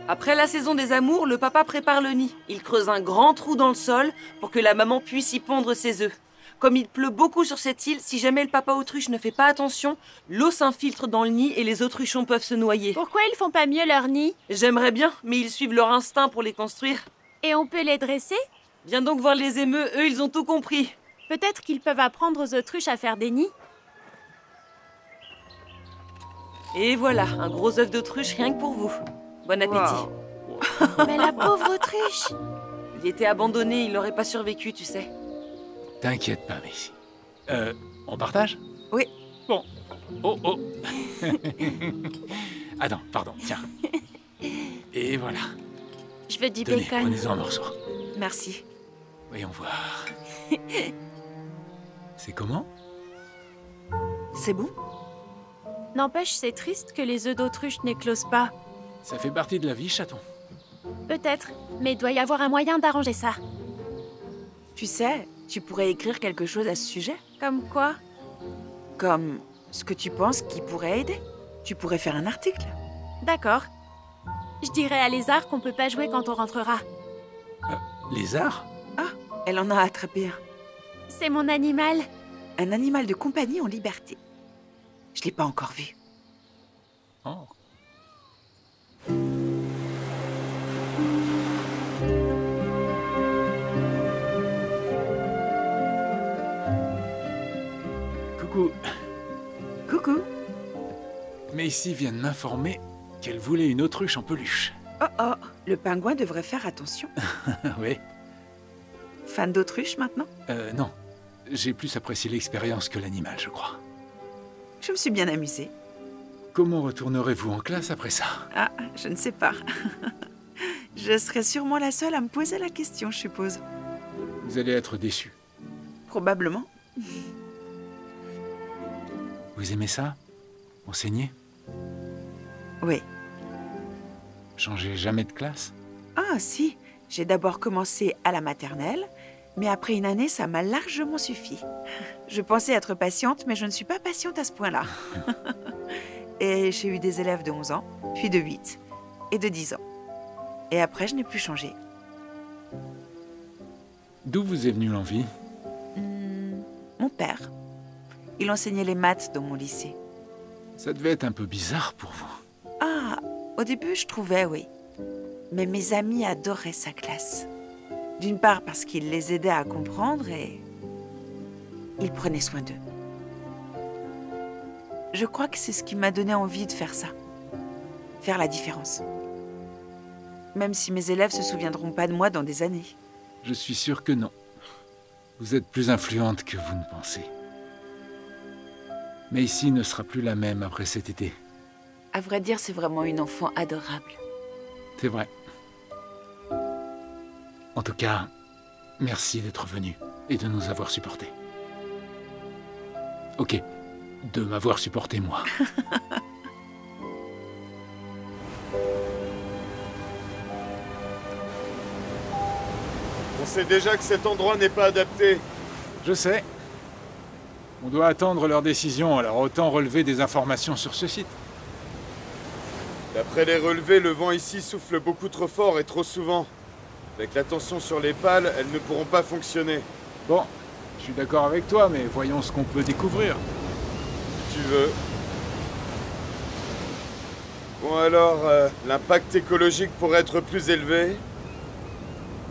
Après la saison des amours, le papa prépare le nid. Il creuse un grand trou dans le sol pour que la maman puisse y pondre ses œufs. Comme il pleut beaucoup sur cette île, si jamais le papa autruche ne fait pas attention, l'eau s'infiltre dans le nid et les autruchons peuvent se noyer. Pourquoi ils font pas mieux leur nid? J'aimerais bien, mais ils suivent leur instinct pour les construire. Et on peut les dresser? Viens donc voir les émeux, eux ils ont tout compris. Peut-être qu'ils peuvent apprendre aux autruches à faire des nids. Et voilà, un gros œuf d'autruche rien que pour vous. Bon appétit. Wow. Mais la pauvre autruche. Il était abandonné, il n'aurait pas survécu, tu sais. T'inquiète pas, Missy. On partage? Oui. Bon. Oh, oh. Attends, pardon, tiens. Et voilà. Je veux du Tenez, bacon. prenez-en un morceau. Merci. Voyons voir. C'est comment? C'est bon? N'empêche, c'est triste que les œufs d'autruche n'éclosent pas. Ça fait partie de la vie, chaton. Peut-être, mais il doit y avoir un moyen d'arranger ça. Tu sais, tu pourrais écrire quelque chose à ce sujet. Comme quoi? Comme ce que tu penses qui pourrait aider. Tu pourrais faire un article. D'accord. Je dirai à Lézard qu'on peut pas jouer quand on rentrera. Lézard? Elle en a attrapé un. C'est mon animal. Un animal de compagnie en liberté. Je l'ai pas encore vu. Oh. Coucou. Coucou. Macy vient de m'informer qu'elle voulait une autruche en peluche. Oh oh, le pingouin devrait faire attention. Oui. Fan d'autruche maintenant? Non. J'ai plus apprécié l'expérience que l'animal, je crois. Je me suis bien amusée. Comment retournerez-vous en classe après ça? Ah, je ne sais pas. Je serai sûrement la seule à me poser la question, je suppose. Vous allez être déçus. Probablement. Vous aimez ça? Enseigner? Oui. Changez jamais de classe? Ah, si. J'ai d'abord commencé à la maternelle, mais après une année, ça m'a largement suffi. Je pensais être patiente, mais je ne suis pas patiente à ce point-là. Et j'ai eu des élèves de 11 ans, puis de 8 et de 10 ans. Et après, je n'ai plus changé. D'où vous est venue l'envie? Mon père. Il enseignait les maths dans mon lycée. Ça devait être un peu bizarre pour vous. Ah, au début, je trouvais, oui. Mais mes amis adoraient sa classe. D'une part parce qu'il les aidait à comprendre et il prenait soin d'eux. Je crois que c'est ce qui m'a donné envie de faire ça. Faire la différence. Même si mes élèves se souviendront pas de moi dans des années. Je suis sûr que non. Vous êtes plus influente que vous ne pensez. Mais ici ne sera plus la même après cet été. À vrai dire, c'est vraiment une enfant adorable. C'est vrai. En tout cas, merci d'être venu et de nous avoir supportés. Ok, de m'avoir supporté moi. On sait déjà que cet endroit n'est pas adapté. Je sais. On doit attendre leur décision, alors autant relever des informations sur ce site. D'après les relevés, le vent ici souffle beaucoup trop fort et trop souvent. Avec la tension sur les pales, elles ne pourront pas fonctionner. Bon, je suis d'accord avec toi, mais voyons ce qu'on peut découvrir. Si tu veux. Bon alors, l'impact écologique pourrait être plus élevé.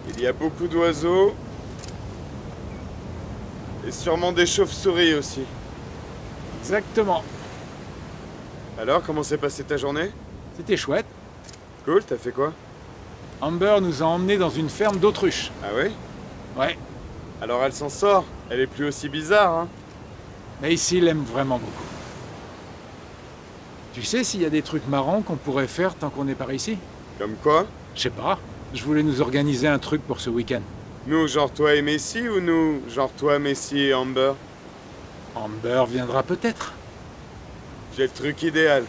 Il y a beaucoup d'oiseaux. Et sûrement des chauves-souris aussi. Exactement. Alors, comment s'est passée ta journée? C'était chouette. Cool, t'as fait quoi? Amber nous a emmenés dans une ferme d'autruches. Ah oui? Ouais, Alors elle s'en sort. Elle est plus aussi bizarre, hein? mais ici, il l'aime vraiment beaucoup. Tu sais s'il y a des trucs marrants qu'on pourrait faire tant qu'on est par ici? Comme quoi? Je sais pas. Je voulais nous organiser un truc pour ce week-end. Nous, genre toi et Messi, ou nous, genre toi, Messi et Amber? Amber viendra peut-être. J'ai le truc idéal.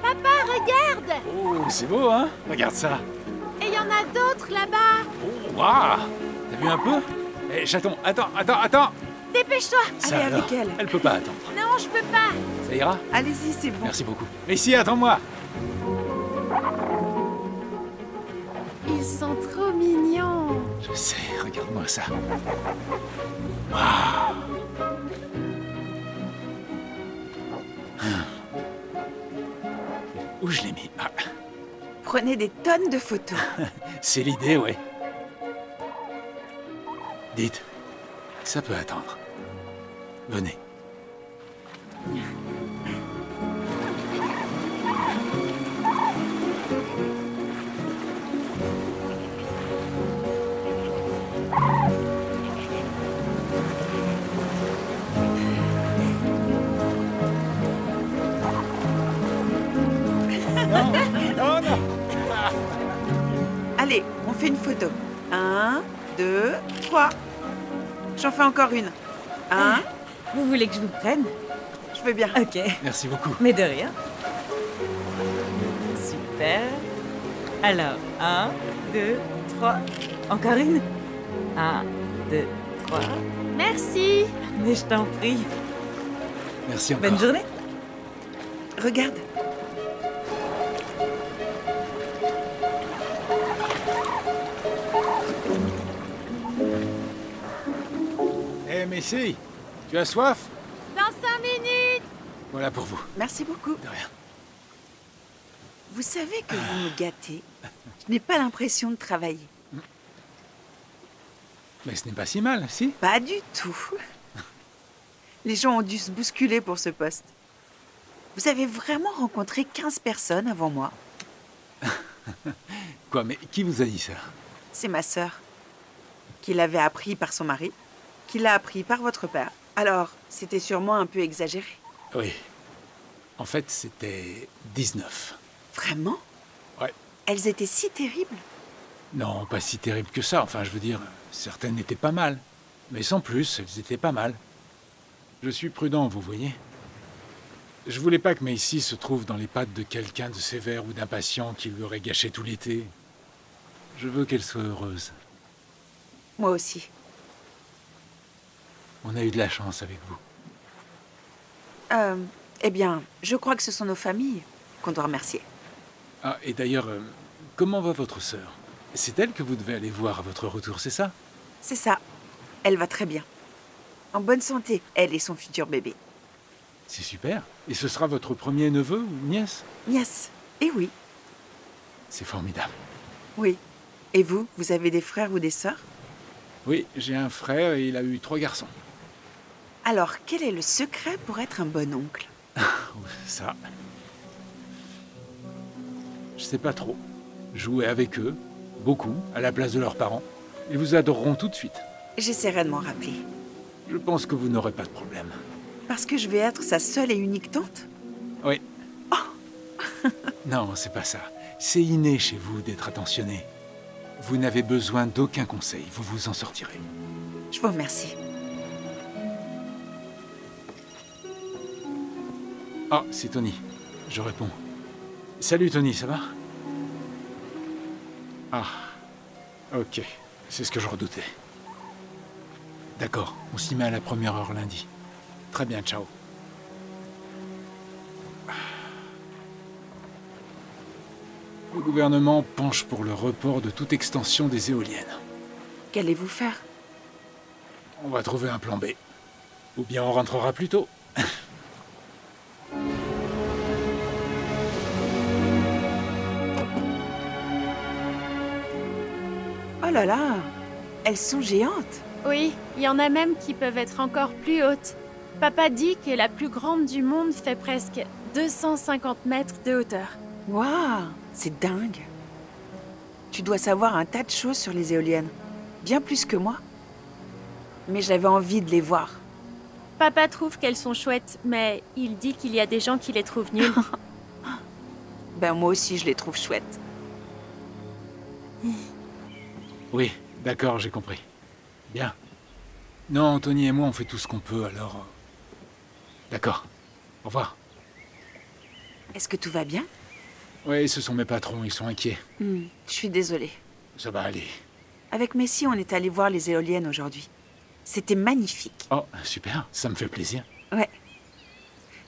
Papa, regarde! Oh, c'est beau, hein? Regarde ça. Et il y en a d'autres là-bas! Oh, waouh! T'as vu un peu? Eh, chaton, attends! Dépêche-toi! Ça Allez, alors, avec elle. Elle peut pas attendre. Non, je peux pas! Ça ira? Allez-y, c'est bon. Merci beaucoup. Mais si, attends-moi! Ils sont trop mignons! Je sais, regarde-moi ça. Waouh! Où je l'ai mis? Ah, Prenez des tonnes de photos. c'est l'idée, ouais. Dites, ça peut attendre. Venez. Non, non. Allez, on fait une photo. 1, 2, 3. J'en fais encore une. 1, Vous voulez que je vous prenne? je veux bien. Ok, Merci beaucoup. mais de rien. Super. Alors, 1, 2, 3. Encore une? 1, 2, 3. Merci! Mais je t'en prie. Merci encore. Bonne journée. Regarde. Eh, Messi, tu as soif? Dans 5 minutes! Voilà pour vous. Merci beaucoup. De rien. Vous savez que vous me gâtez. Je n'ai pas l'impression de travailler. Mais ce n'est pas si mal, si? Pas du tout. Les gens ont dû se bousculer pour ce poste. Vous avez vraiment rencontré 15 personnes avant moi. Quoi, mais qui vous a dit ça? C'est ma sœur, qui l'avait appris par son mari, qui l'a appris par votre père. Alors, c'était sûrement un peu exagéré. Oui. En fait, c'était 19. Vraiment? Ouais. Elles étaient si terribles. Non, pas si terrible que ça. Enfin, je veux dire, certaines étaient pas mal. Mais sans plus, elles étaient pas mal. Je suis prudent, vous voyez. Je voulais pas que Macy se trouve dans les pattes de quelqu'un de sévère ou d'impatient qui lui aurait gâché tout l'été. Je veux qu'elle soit heureuse. Moi aussi. On a eu de la chance avec vous. Eh bien, je crois que ce sont nos familles qu'on doit remercier. Ah, et d'ailleurs, comment va votre sœur? C'est elle que vous devez aller voir à votre retour, c'est ça? C'est ça. Elle va très bien. En bonne santé, elle et son futur bébé. C'est super. Et ce sera votre premier neveu ou nièce? Nièce. Et oui, C'est formidable. oui. Et vous, vous avez des frères ou des sœurs? Oui, j'ai un frère et il a eu 3 garçons. Alors, quel est le secret pour être un bon oncle? Ça... Je sais pas trop. Jouez avec eux, beaucoup, à la place de leurs parents. Ils vous adoreront tout de suite. J'essaierai de m'en rappeler. Je pense que vous n'aurez pas de problème. Parce que je vais être sa seule et unique tante? Oui. Non, c'est pas ça. C'est inné chez vous d'être attentionné. Vous n'avez besoin d'aucun conseil, vous vous en sortirez. Je vous remercie. Ah, c'est Tony. Je réponds. Salut Tony, ça va? Ah, ok. C'est ce que je redoutais. D'accord, on s'y met à la première heure lundi. Très bien, ciao. Le gouvernement penche pour le report de toute extension des éoliennes. Qu'allez-vous faire? On va trouver un plan B. Ou bien on rentrera plus tôt. Oh là là, elles sont géantes. Oui, il y en a même qui peuvent être encore plus hautes. Papa dit que la plus grande du monde fait presque 250 mètres de hauteur. Waouh, c'est dingue. Tu dois savoir un tas de choses sur les éoliennes. Bien plus que moi. Mais j'avais envie de les voir. Papa trouve qu'elles sont chouettes, mais il dit qu'il y a des gens qui les trouvent nulles. Ben moi aussi, je les trouve chouettes. Oui, d'accord, j'ai compris. Bien. Non, Tony et moi, on fait tout ce qu'on peut, alors... D'accord. Au revoir. Est-ce que tout va bien? Oui, ce sont mes patrons, ils sont inquiets. Je suis désolée. Ça va aller. Avec Messi, on est allé voir les éoliennes aujourd'hui. C'était magnifique. Oh, super, ça me fait plaisir. Ouais.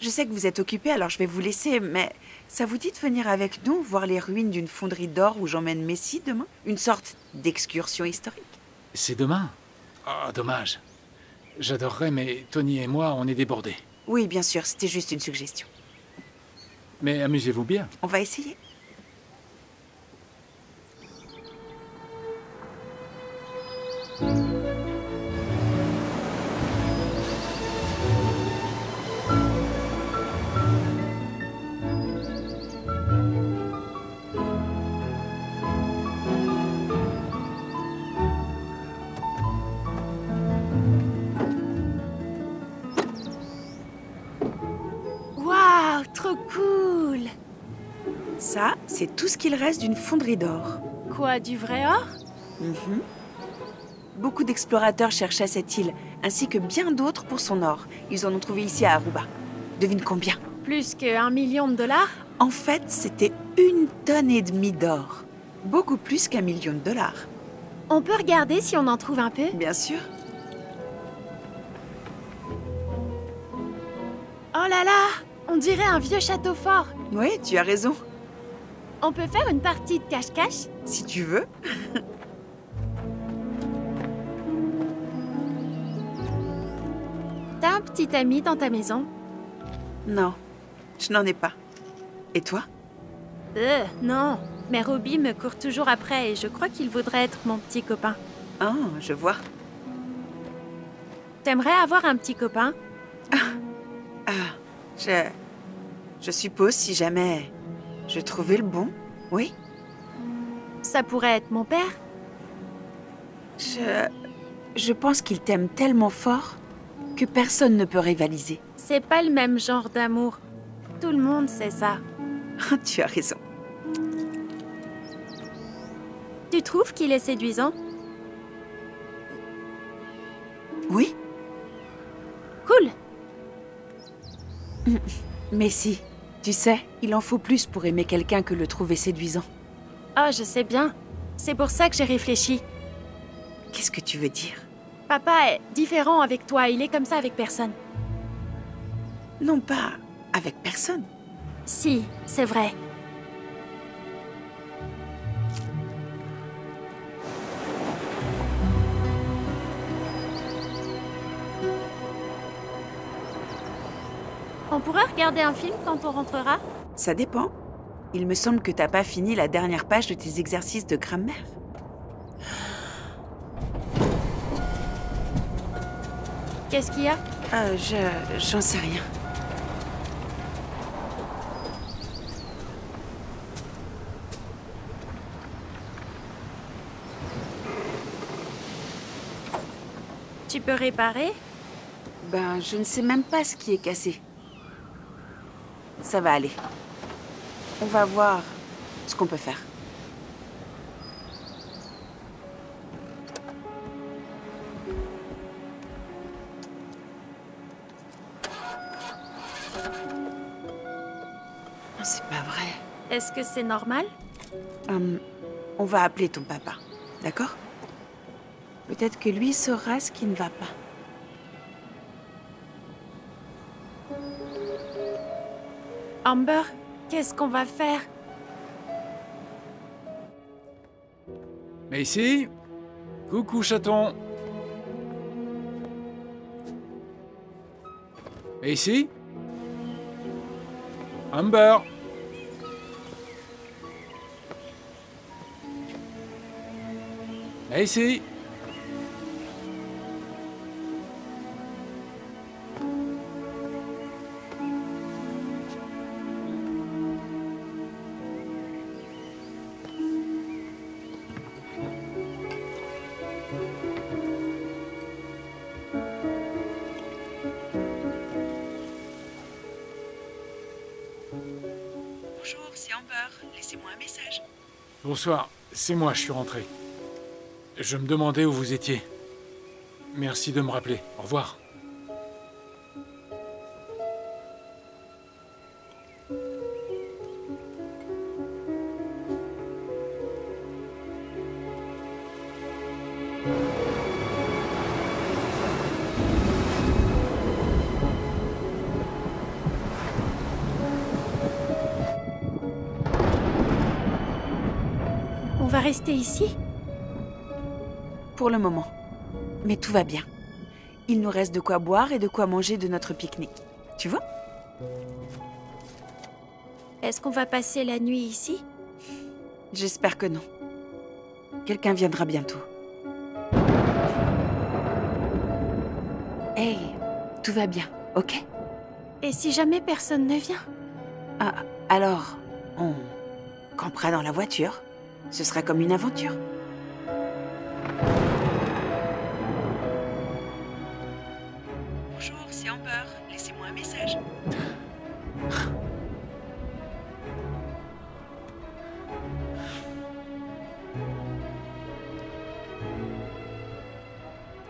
Je sais que vous êtes occupés, alors je vais vous laisser, mais ça vous dit de venir avec nous voir les ruines d'une fonderie d'or où j'emmène Messi demain? Une sorte d'excursion historique. C'est demain? Oh, dommage. J'adorerais, mais Tony et moi, on est débordés. Oui, bien sûr, c'était juste une suggestion. Mais amusez-vous bien. On va essayer. Waouh, trop cool! Ça, c'est tout ce qu'il reste d'une fonderie d'or. Quoi, du vrai or? Beaucoup d'explorateurs cherchaient cette île, ainsi que bien d'autres pour son or. Ils en ont trouvé ici à Aruba. Devine combien? Plus que 1 million de dollars? En fait, c'était 1,5 tonnes d'or. Beaucoup plus qu'1 million de dollars. On peut regarder si on en trouve un peu? Bien sûr. Oh là là! On dirait un vieux château fort. Oui, tu as raison. On peut faire une partie de cache-cache? Si tu veux. T'as un petit ami dans ta maison? Non, je n'en ai pas. Et toi? Non. Mais Robbie me court toujours après et je crois qu'il voudrait être mon petit copain. Ah, je vois. T'aimerais avoir un petit copain? Je suppose si jamais je trouvais le bon, oui. Ça pourrait être mon père? Je pense qu'il t'aime tellement fort que personne ne peut rivaliser. C'est pas le même genre d'amour. Tout le monde sait ça. Tu as raison. Tu trouves qu'il est séduisant? Oui. Cool. Mais si, tu sais, il en faut plus pour aimer quelqu'un que le trouver séduisant. Oh, je sais bien. C'est pour ça que j'ai réfléchi. Qu'est-ce que tu veux dire? Papa est différent avec toi, il est comme ça avec personne. Non pas avec personne. Si, c'est vrai. On pourrait regarder un film quand on rentrera? Ça dépend. Il me semble que t'as pas fini la dernière page de tes exercices de grammaire. Qu'est-ce qu'il y a? J'en sais rien. Tu peux réparer? Ben, je ne sais même pas ce qui est cassé. Ça va aller. On va voir ce qu'on peut faire. C'est pas vrai. Est-ce que c'est normal? On va appeler ton papa, d'accord? Peut-être que lui saura ce qui ne va pas. Amber, qu'est-ce qu'on va faire? Macy? Coucou, chaton. Macy? Amber? Macy? Bonjour, c'est Amber. Laissez-moi un message. Bonsoir, c'est moi, je suis rentré. Je me demandais où vous étiez. Merci de me rappeler. Au revoir. On va rester ici? Pour le moment. Mais tout va bien. Il nous reste de quoi boire et de quoi manger de notre pique-nique. Tu vois? Est-ce qu'on va passer la nuit ici? J'espère que non. Quelqu'un viendra bientôt. Hey, tout va bien, ok? Et si jamais personne ne vient? Ah, alors, on campera dans la voiture. Ce sera comme une aventure. Bonjour, c'est Amber. Laissez-moi un message.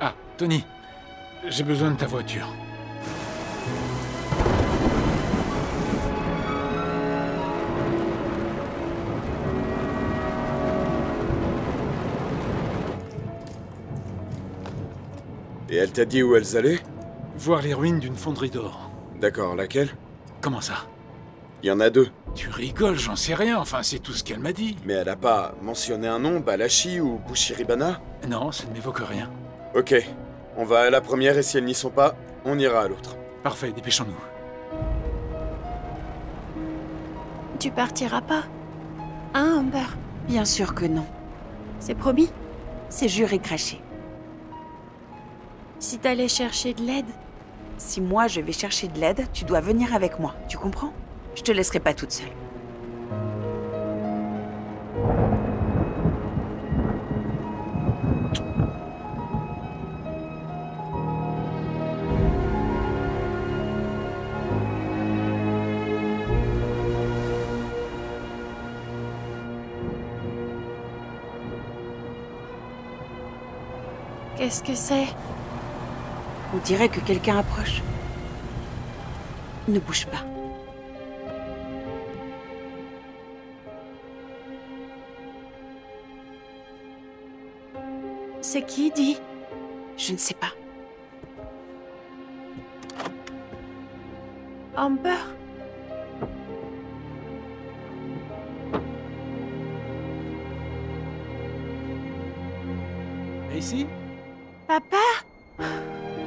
Ah, Tony, j'ai besoin de ta voiture. Et elle t'a dit où elles allaient? Voir les ruines d'une fonderie d'or. D'accord, laquelle? Comment ça? Il y en a deux. Tu rigoles, j'en sais rien, enfin c'est tout ce qu'elle m'a dit. Mais elle a pas mentionné un nom, Balachi ou Bushiribana? Non, ça ne m'évoque rien. Ok, on va à la première et si elles n'y sont pas, on ira à l'autre. Parfait, dépêchons-nous. Tu partiras pas? Hein, Amber? Bien sûr que non. C'est promis? C'est juré craché. Si t'allais chercher de l'aide? Si moi je vais chercher de l'aide, tu dois venir avec moi, tu comprends? Je te laisserai pas toute seule. Qu'est-ce que c'est? On dirait que quelqu'un approche. Ne bouge pas. C'est qui, dit? Je ne sais pas. Amber? Macy? Papa?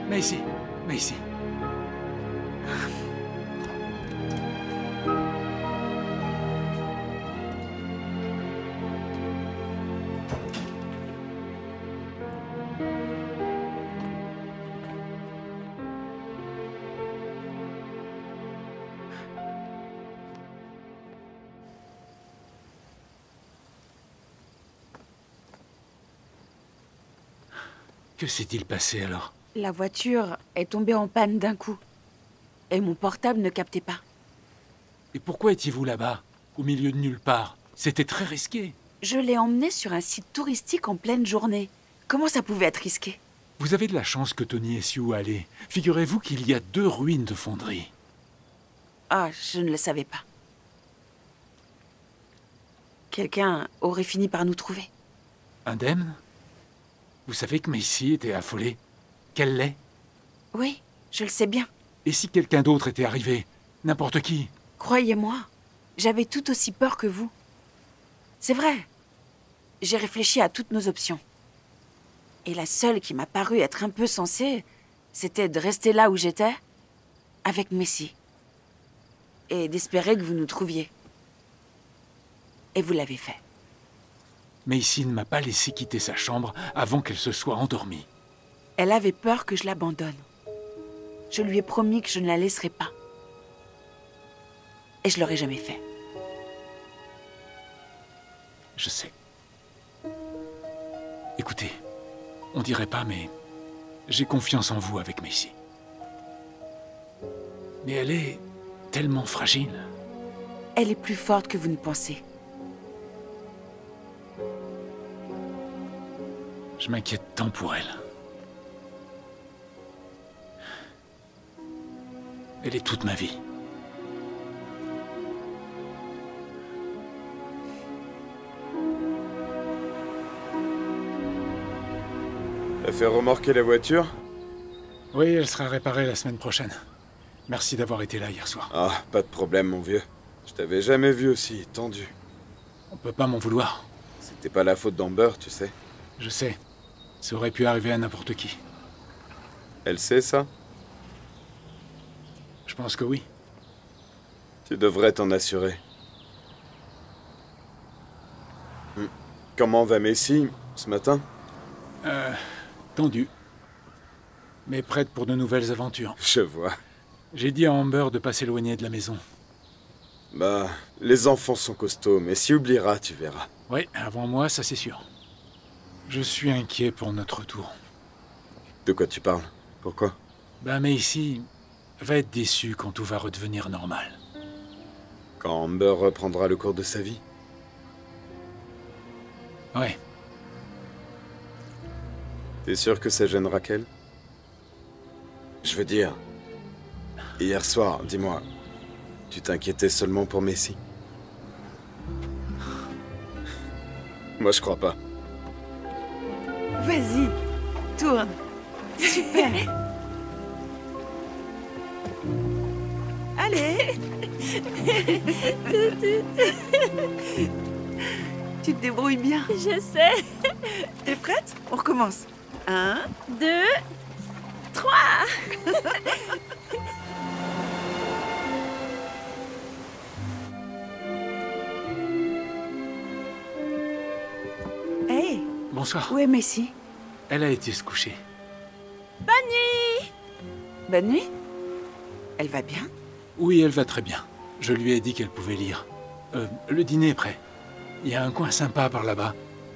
Macy, Macy. Que s'est-il passé alors? La voiture est tombée en panne d'un coup. Et mon portable ne captait pas. Et pourquoi étiez-vous là-bas, au milieu de nulle part? C'était très risqué. Je l'ai emmené sur un site touristique en pleine journée. Comment ça pouvait être risqué? Vous avez de la chance que Tony ait su où aller. Figurez-vous qu'il y a 2 ruines de fonderie. Ah, je ne le savais pas. quelqu'un aurait fini par nous trouver. Indemne? Vous savez que Macy était affolée? Qu'elle l'est? Oui, je le sais bien. Et si quelqu'un d'autre était arrivé? N'importe qui? Croyez-moi, j'avais tout aussi peur que vous. C'est vrai. J'ai réfléchi à toutes nos options. Et la seule qui m'a paru être un peu sensée, c'était de rester là où j'étais, avec Macy. Et d'espérer que vous nous trouviez. Et vous l'avez fait. Macy ne m'a pas laissé quitter sa chambre avant qu'elle se soit endormie. Elle avait peur que je l'abandonne. Je lui ai promis que je ne la laisserai pas. Et je l'aurais jamais fait. Je sais. Écoutez, on dirait pas, mais j'ai confiance en vous avec Macy. Mais elle est tellement fragile. Elle est plus forte que vous ne pensez. Je m'inquiète tant pour elle. Elle est toute ma vie. T'as fait remorquer la voiture? Oui, elle sera réparée la semaine prochaine. Merci d'avoir été là hier soir. Ah, pas de problème, mon vieux. Je t'avais jamais vu aussi tendu. On peut pas m'en vouloir. C'était pas la faute d'Amber, tu sais. Je sais. Ça aurait pu arriver à n'importe qui. Elle sait ça? Je pense que oui. Tu devrais t'en assurer. Comment va Macy, ce matin? Tendue. Mais prête pour de nouvelles aventures. Je vois. J'ai dit à Amber de pas s'éloigner de la maison. Bah, les enfants sont costauds, mais s'y oubliera, tu verras. Oui, avant moi, ça c'est sûr. Je suis inquiet pour notre retour. De quoi tu parles? Pourquoi? Mais ici, va être déçu quand tout va redevenir normal. Quand Amber reprendra le cours de sa vie? Ouais. T'es sûr que ça gêne Raquel? Je veux dire, hier soir, dis-moi, tu t'inquiétais seulement pour Macy? Moi, je crois pas. Vas-y, tourne. Super. Allez. Tu te débrouilles bien. Je sais. T'es prête? On recommence. 1, 2, 3. Hey, Bonsoir. où est Macy? Elle a été se coucher. Bonne nuit. Bonne nuit. Elle va bien? Oui, elle va très bien. Je lui ai dit qu'elle pouvait lire. Le dîner est prêt. Il y a un coin sympa par là-bas.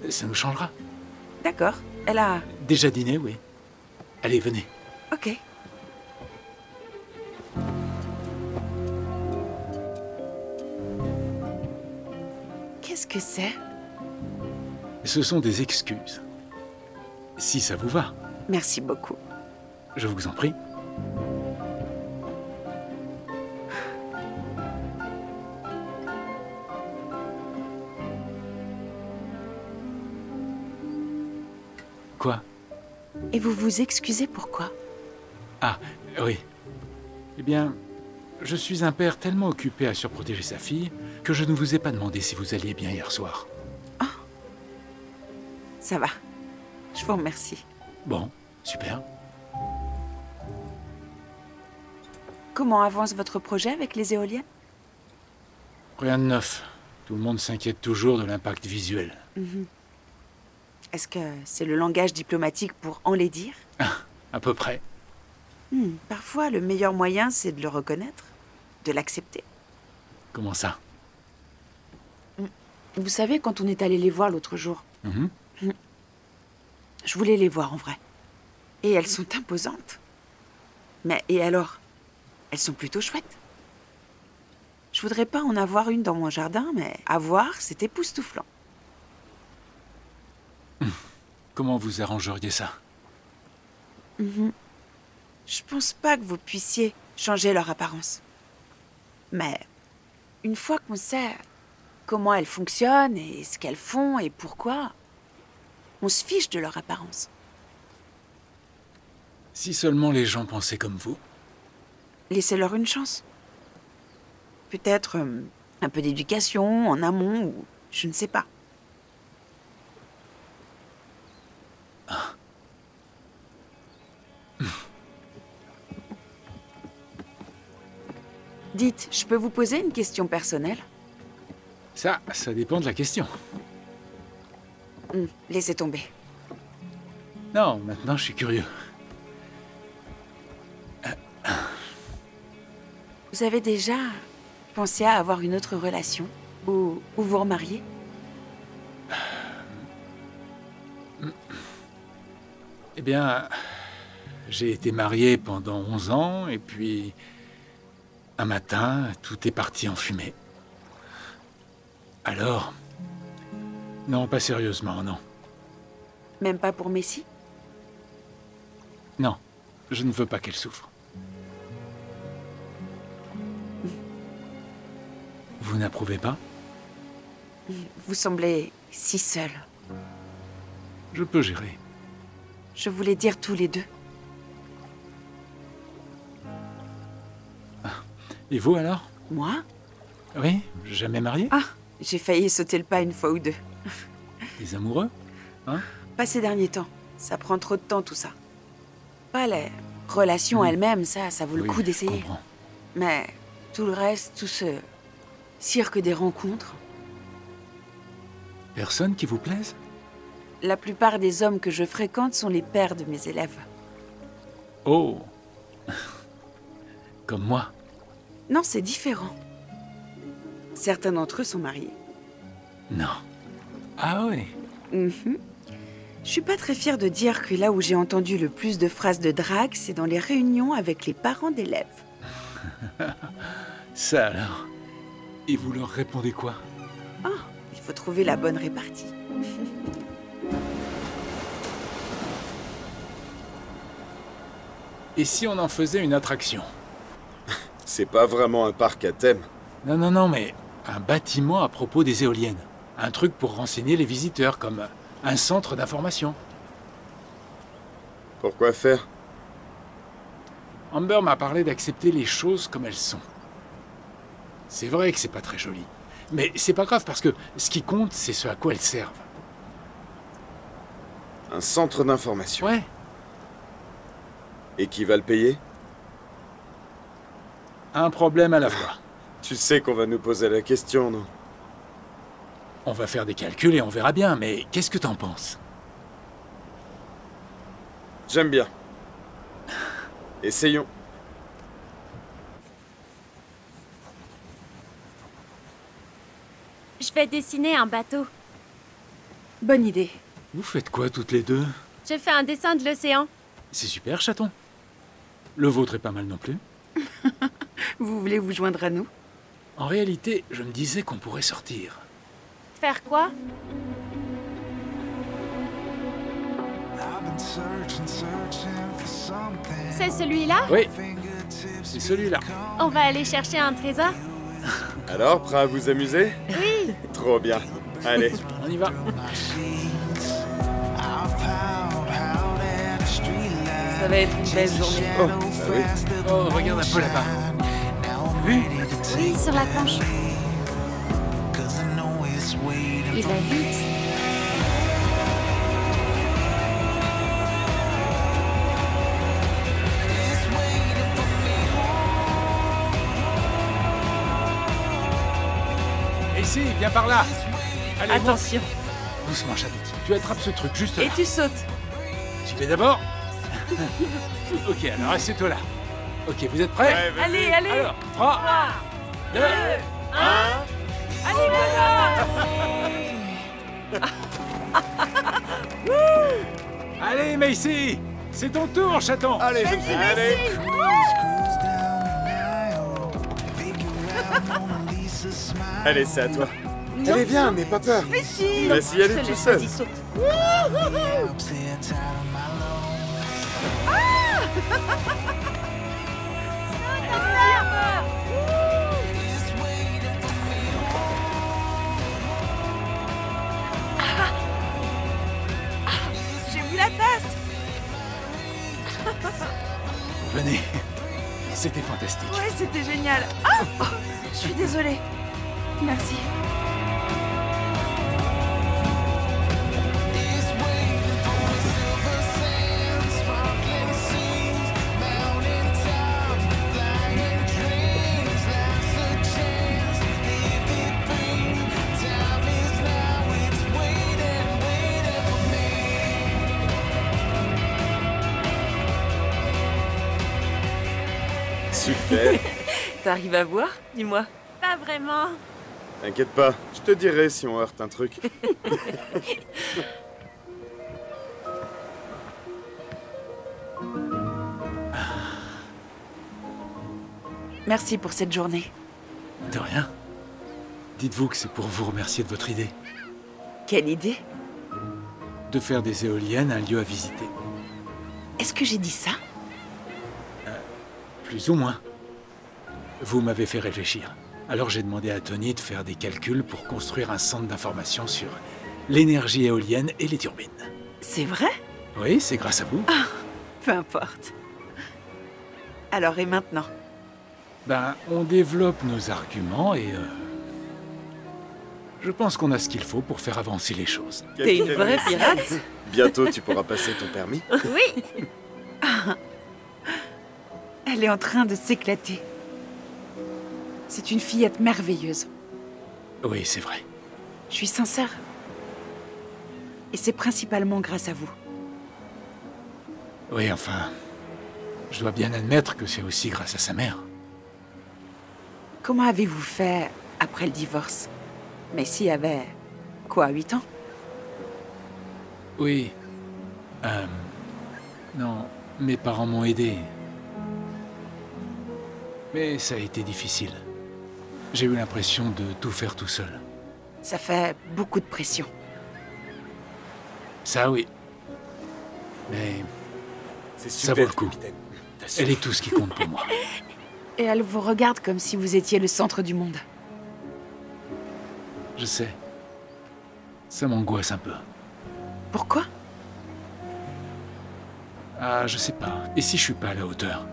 Ça nous changera. D'accord. Elle a... Déjà dîné, oui. Allez, venez. Ok. Qu'est-ce que c'est? Ce sont des excuses. Si ça vous va, Merci beaucoup. je vous en prie. Quoi? Et vous vous excusez pourquoi? Ah, oui. Eh bien, je suis un père tellement occupé à surprotéger sa fille que je ne vous ai pas demandé si vous alliez bien hier soir. Ça va. Je vous remercie. Bon, super. Comment avance votre projet avec les éoliennes? Rien de neuf. Tout le monde s'inquiète toujours de l'impact visuel. Est-ce que c'est le langage diplomatique pour enlaidir? À peu près. Parfois, le meilleur moyen, c'est de le reconnaître, de l'accepter. Comment ça? Vous savez, quand on est allé les voir l'autre jour, Mhm. je voulais les voir en vrai. Et elles sont imposantes. Mais et alors? Elles sont plutôt chouettes. Je voudrais pas en avoir une dans mon jardin, mais à voir, c'est époustouflant. Comment vous arrangeriez ça? Je pense pas que vous puissiez changer leur apparence. Mais une fois qu'on sait comment elles fonctionnent et ce qu'elles font et pourquoi. On se fiche de leur apparence. Si seulement les gens pensaient comme vous. Laissez-leur une chance. Peut-être un peu d'éducation en amont ou je ne sais pas. Dites, je peux vous poser une question personnelle? Ça dépend de la question. Laissez tomber. Non, maintenant je suis curieux. Vous avez déjà pensé à avoir une autre relation? Ou vous remarier? Eh bien, j'ai été marié pendant 11 ans, et puis... un matin, tout est parti en fumée. Alors... non, pas sérieusement, non. Même pas pour Messi? Non, je ne veux pas qu'elle souffre. Vous n'approuvez pas? Vous semblez si seul. Je peux gérer. Je voulais dire tous les deux. Et vous alors? Moi? Oui, jamais marié? Ah, j'ai failli sauter le pas une fois ou deux. Des amoureux? Hein? Pas ces derniers temps. Ça prend trop de temps tout ça. Pas les relations elles-mêmes, ça vaut le coup d'essayer. Mais tout le reste, tout ce cirque des rencontres. Personne qui vous plaise? La plupart des hommes que je fréquente sont les pères de mes élèves. Oh! Comme moi. Non, c'est différent. Certains d'entre eux sont mariés. Non. Ah oui? Je suis pas très fière de dire que là où j'ai entendu le plus de phrases de drague, c'est dans les réunions avec les parents d'élèves. Ça alors? Et vous leur répondez quoi? Ah, il faut trouver la bonne répartie. Et si on en faisait une attraction? C'est pas vraiment un parc à thème. Non, mais un bâtiment à propos des éoliennes. Un truc pour renseigner les visiteurs, comme un centre d'information. Pourquoi faire? Amber m'a parlé d'accepter les choses comme elles sont. C'est vrai que c'est pas très joli. Mais c'est pas grave parce que ce qui compte, c'est ce à quoi elles servent. Un centre d'information. Ouais. Et qui va le payer? Un problème à la fois. Tu sais qu'on va nous poser la question, non? On va faire des calculs et on verra bien, mais qu'est-ce que t'en penses? J'aime bien. Essayons. Je vais dessiner un bateau. Bonne idée. Vous faites quoi toutes les deux? Je fais un dessin de l'océan. C'est super, chaton. Le vôtre est pas mal non plus. Vous voulez vous joindre à nous? En réalité, je me disais qu'on pourrait sortir. Faire quoi? C'est celui-là? Oui, c'est celui-là. On va aller chercher un trésor? Alors, prêt à vous amuser? Oui! Trop bien. Allez. On y va. Ça va être une belle journée. Oh, bah oui. Oh, regarde un peu là-bas. T'as vu? Oui, sur la planche. Il va vite. Et ici, viens par là. Allez, Attention. doucement, chaton. Tu attrapes ce truc juste là. Et tu sautes. J'y vais d'abord. Ok, alors assieds-toi là. Ok, vous êtes prêts? Ouais, vas-y. Allez, allez. Alors, 3, 2, 1... Allez, Allez, Macy! C'est ton tour, chaton! Allez, allez. Allez, c'est à toi. Allez, viens, n'aie pas peur. Mais si. Laisse y aller tout seul. Vas-y, saute. C'était fantastique. Ouais, c'était génial. Ah oh, je suis désolée. Merci. Super. T'arrives à voir? Dis-moi. Pas vraiment. T'inquiète pas, je te dirai si on heurte un truc. Merci pour cette journée. De rien. Dites-vous que c'est pour vous remercier de votre idée. Quelle idée? De faire des éoliennes un lieu à visiter. Est-ce que j'ai dit ça? Plus ou moins. Vous m'avez fait réfléchir. Alors j'ai demandé à Tony de faire des calculs pour construire un centre d'information sur l'énergie éolienne et les turbines. C'est vrai? Oui, c'est grâce à vous. Peu importe. Alors, et maintenant? Ben, on développe nos arguments et... je pense qu'on a ce qu'il faut pour faire avancer les choses. T'es une vraie pirate? Bientôt, tu pourras passer ton permis. Oui. Elle est en train de s'éclater. C'est une fillette merveilleuse. Oui, c'est vrai. Je suis sincère. Et c'est principalement grâce à vous. Oui, enfin... je dois bien admettre que c'est aussi grâce à sa mère. Comment avez-vous fait après le divorce? Messi avait... quoi, 8 ans? Oui. Non, mes parents m'ont aidé. Mais ça a été difficile. J'ai eu l'impression de tout faire tout seul. Ça fait beaucoup de pression. Ça, oui. Mais C'est ça super, vaut le coup. capitaine. Elle est tout ce qui compte pour moi. Et elle vous regarde comme si vous étiez le centre du monde. Je sais. Ça m'angoisse un peu. Pourquoi? Ah, je sais pas. Et si je suis pas à la hauteur?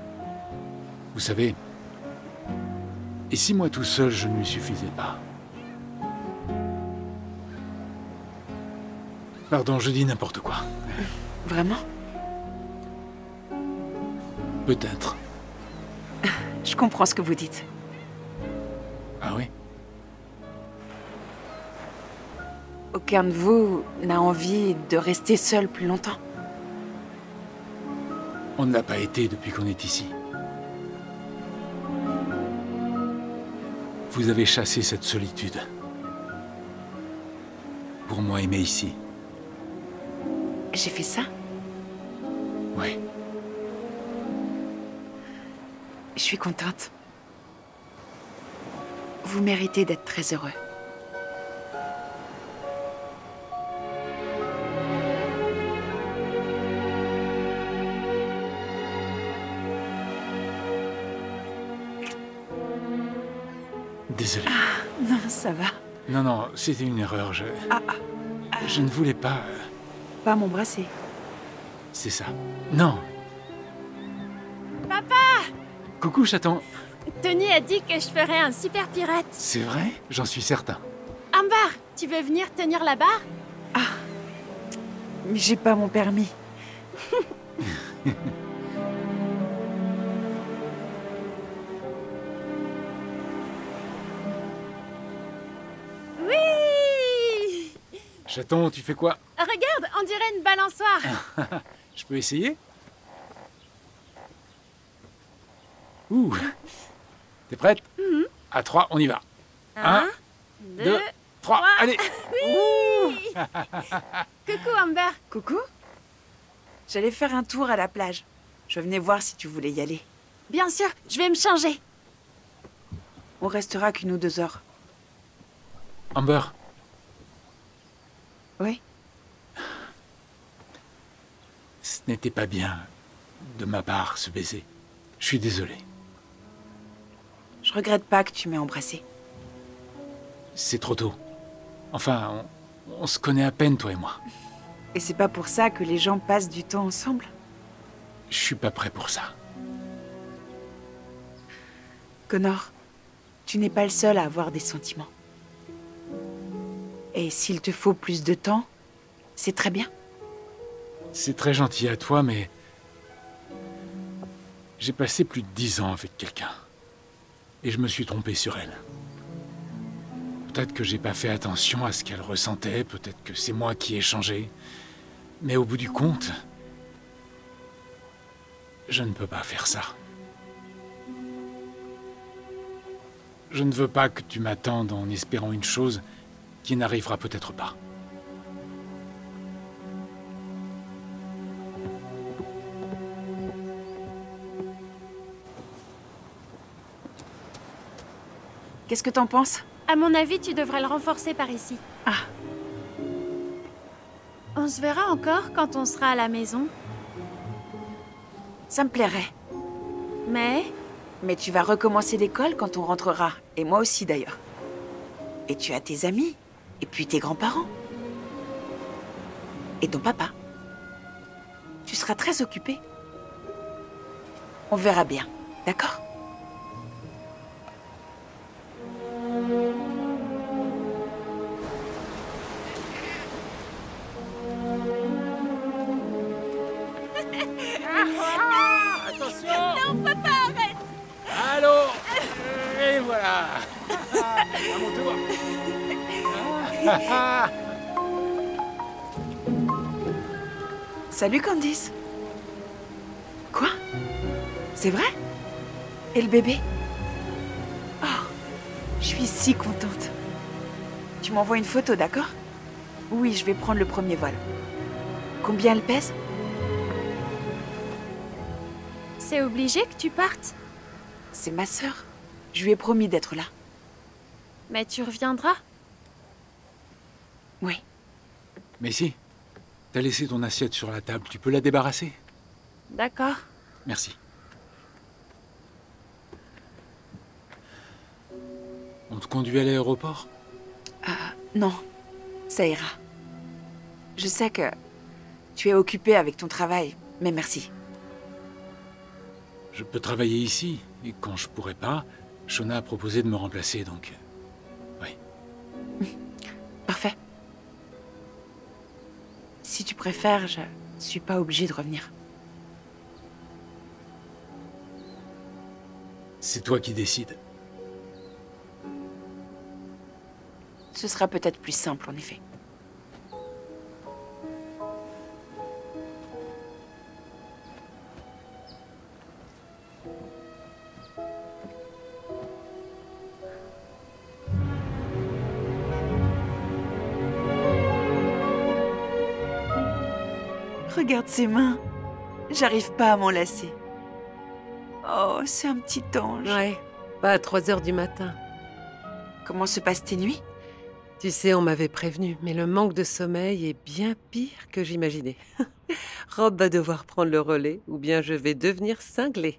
Vous savez... et si moi tout seul, je ne lui suffisais pas? Pardon, je dis n'importe quoi. Vraiment? Peut-être. Je comprends ce que vous dites. Ah oui? Aucun de vous n'a envie de rester seul plus longtemps. On ne l'a pas été depuis qu'on est ici. Vous avez chassé cette solitude. Pour moi aimer ici. J'ai fait ça? Oui. Je suis contente. Vous méritez d'être très heureux. Désolé. Non, ça va. Non, non, c'était une erreur. Je ne voulais pas... Pas m'embrasser. C'est ça. Non. Papa! Coucou, chaton. Tony a dit que je ferais un super pirate. C'est vrai? J'en suis certain. Amber, tu veux venir tenir la barre? Mais j'ai pas mon permis. Oui! Chaton, tu fais quoi? Regarde, on dirait une balançoire. Je peux essayer? Ouh. T'es prête? À 3, on y va. 1, 2, 3, allez! Oui! Coucou Amber. Coucou? J'allais faire un tour à la plage. Je venais voir si tu voulais y aller. Bien sûr, je vais me changer. On restera qu'une ou 2 heures. Amber, Oui? ce n'était pas bien de ma part, ce baiser. Je suis désolé. Je regrette pas que tu m'aies embrassé. C'est trop tôt. Enfin, on se connaît à peine, toi et moi. Et c'est pas pour ça que les gens passent du temps ensemble? Je suis pas prêt pour ça. Connor, tu n'es pas le seul à avoir des sentiments. Et s'il te faut plus de temps, c'est très bien. C'est très gentil à toi, mais... J'ai passé plus de 10 ans avec quelqu'un. Et je me suis trompé sur elle. Peut-être que j'ai pas fait attention à ce qu'elle ressentait, peut-être que c'est moi qui ai changé. Mais au bout du compte, je ne peux pas faire ça. Je ne veux pas que tu m'attendes en espérant une chose qui n'arrivera peut-être pas. Qu'est-ce que t'en penses? À mon avis, tu devrais le renforcer par ici. Ah. On se verra encore quand on sera à la maison. Ça me plairait. Mais tu vas recommencer l'école quand on rentrera. Et moi aussi, d'ailleurs. Et tu as tes amis. Et puis tes grands-parents. Et ton papa. Tu seras très occupé. On verra bien. D'accord? Attention! Non, papa, arrête! Allô? Et voilà! À mon tour! Salut Candice. Quoi? C'est vrai? Et le bébé? Oh, je suis si contente. Tu m'envoies une photo, d'accord? Oui, je vais prendre le premier vol. Combien elle pèse? c'est obligé que tu partes. C'est ma sœur. Je lui ai promis d'être là. Mais tu reviendras. Oui. Mais si, t'as laissé ton assiette sur la table, tu peux la débarrasser? D'accord. Merci. On te conduit à l'aéroport? Non, ça ira. Je sais que tu es occupé avec ton travail, mais merci. Je peux travailler ici, et quand je pourrai pas, Shona a proposé de me remplacer, donc... Oui. Parfait. Si tu préfères, je suis pas obligée de revenir. C'est toi qui décides. Ce sera peut-être plus simple, en effet. Regarde ses mains. J'arrive pas à m'en lasser. Oh, c'est un petit ange. Ouais, pas à 3 heures du matin. Comment se passent tes nuits? Tu sais, on m'avait prévenu, mais le manque de sommeil est bien pire que j'imaginais. Rob va devoir prendre le relais, ou bien je vais devenir cinglée.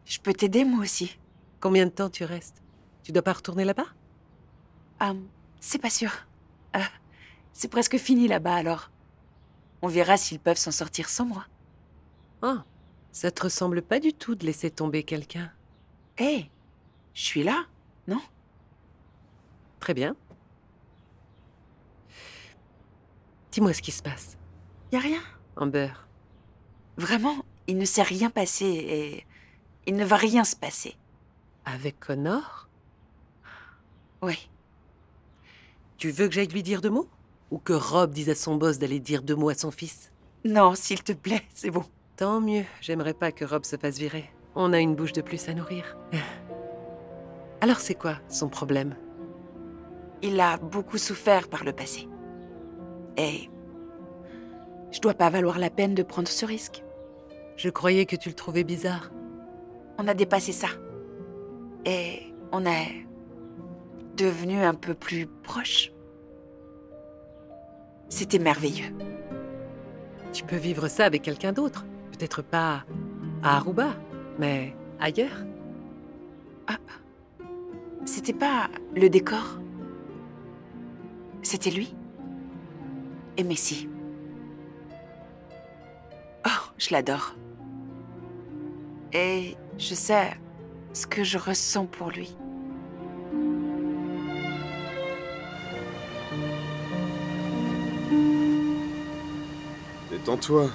Je peux t'aider, moi aussi. Combien de temps tu restes? Tu dois pas retourner là-bas? C'est pas sûr. C'est presque fini là-bas, alors. On verra s'ils peuvent s'en sortir sans moi. Ah, ça te ressemble pas du tout de laisser tomber quelqu'un. Hé, je suis là, non? Très bien. Dis-moi ce qui se passe. Y a rien. Amber. Vraiment, il ne s'est rien passé et il ne va rien se passer. Avec Connor? Oui. Tu veux que j'aille lui dire 2 mots? Ou que Rob dise à son boss d'aller dire 2 mots à son fils? Non, s'il te plaît, c'est bon. Tant mieux, j'aimerais pas que Rob se fasse virer. On a une bouche de plus à nourrir. Alors c'est quoi son problème? Il a beaucoup souffert par le passé. Et je dois pas valoir la peine de prendre ce risque. Je croyais que tu le trouvais bizarre. On a dépassé ça. Et on est devenu un peu plus proches. C'était merveilleux. Tu peux vivre ça avec quelqu'un d'autre. Peut-être pas à Aruba, mais ailleurs. C'était pas le décor. C'était lui. Et Messi. Oh, je l'adore. Et je sais, ce que je ressens pour lui. Détends-toi.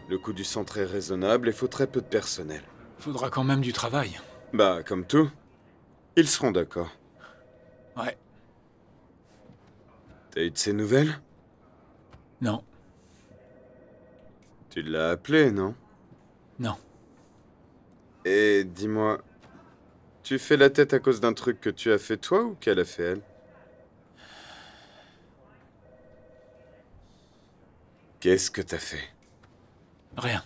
Le coût du centre est raisonnable et faut très peu de personnel. Faudra quand même du travail. Bah, comme tout. Ils seront d'accord. Ouais. T'as eu de ses nouvelles? Non. Tu l'as appelé, non? Non. Et dis-moi, tu fais la tête à cause d'un truc que tu as fait toi ou qu'elle a fait elle? Qu'est-ce que t'as fait? Rien.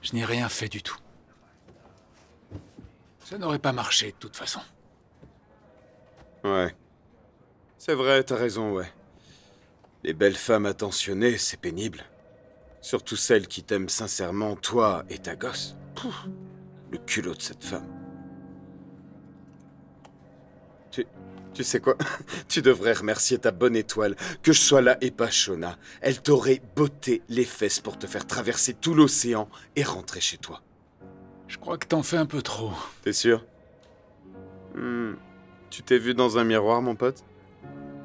Je n'ai rien fait du tout. Ça n'aurait pas marché de toute façon. Ouais. C'est vrai, t'as raison, ouais. Les belles femmes attentionnées, c'est pénible. Surtout celles qui t'aiment sincèrement, toi et ta gosse. Pouf, le culot de cette femme. Tu sais quoi? Tu devrais remercier ta bonne étoile que je sois là et pas Shona. Elle t'aurait botté les fesses pour te faire traverser tout l'océan et rentrer chez toi. Je crois que t'en fais un peu trop. T'es sûr? Tu t'es vu dans un miroir, mon pote?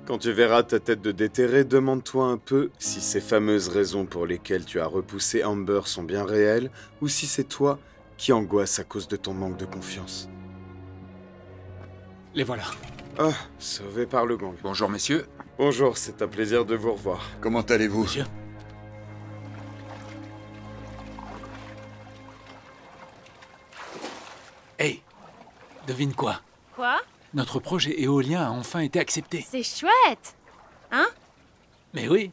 Quand tu verras ta tête de déterré, demande-toi un peu si ces fameuses raisons pour lesquelles tu as repoussé Amber sont bien réelles ou si c'est toi qui angoisse à cause de ton manque de confiance. Les voilà. Ah, sauvé par le gang. Bonjour, messieurs. Bonjour, c'est un plaisir de vous revoir. Comment allez-vous? Monsieur? Hey, devine quoi? Quoi? Notre projet éolien a enfin été accepté. C'est chouette! Hein? Mais oui,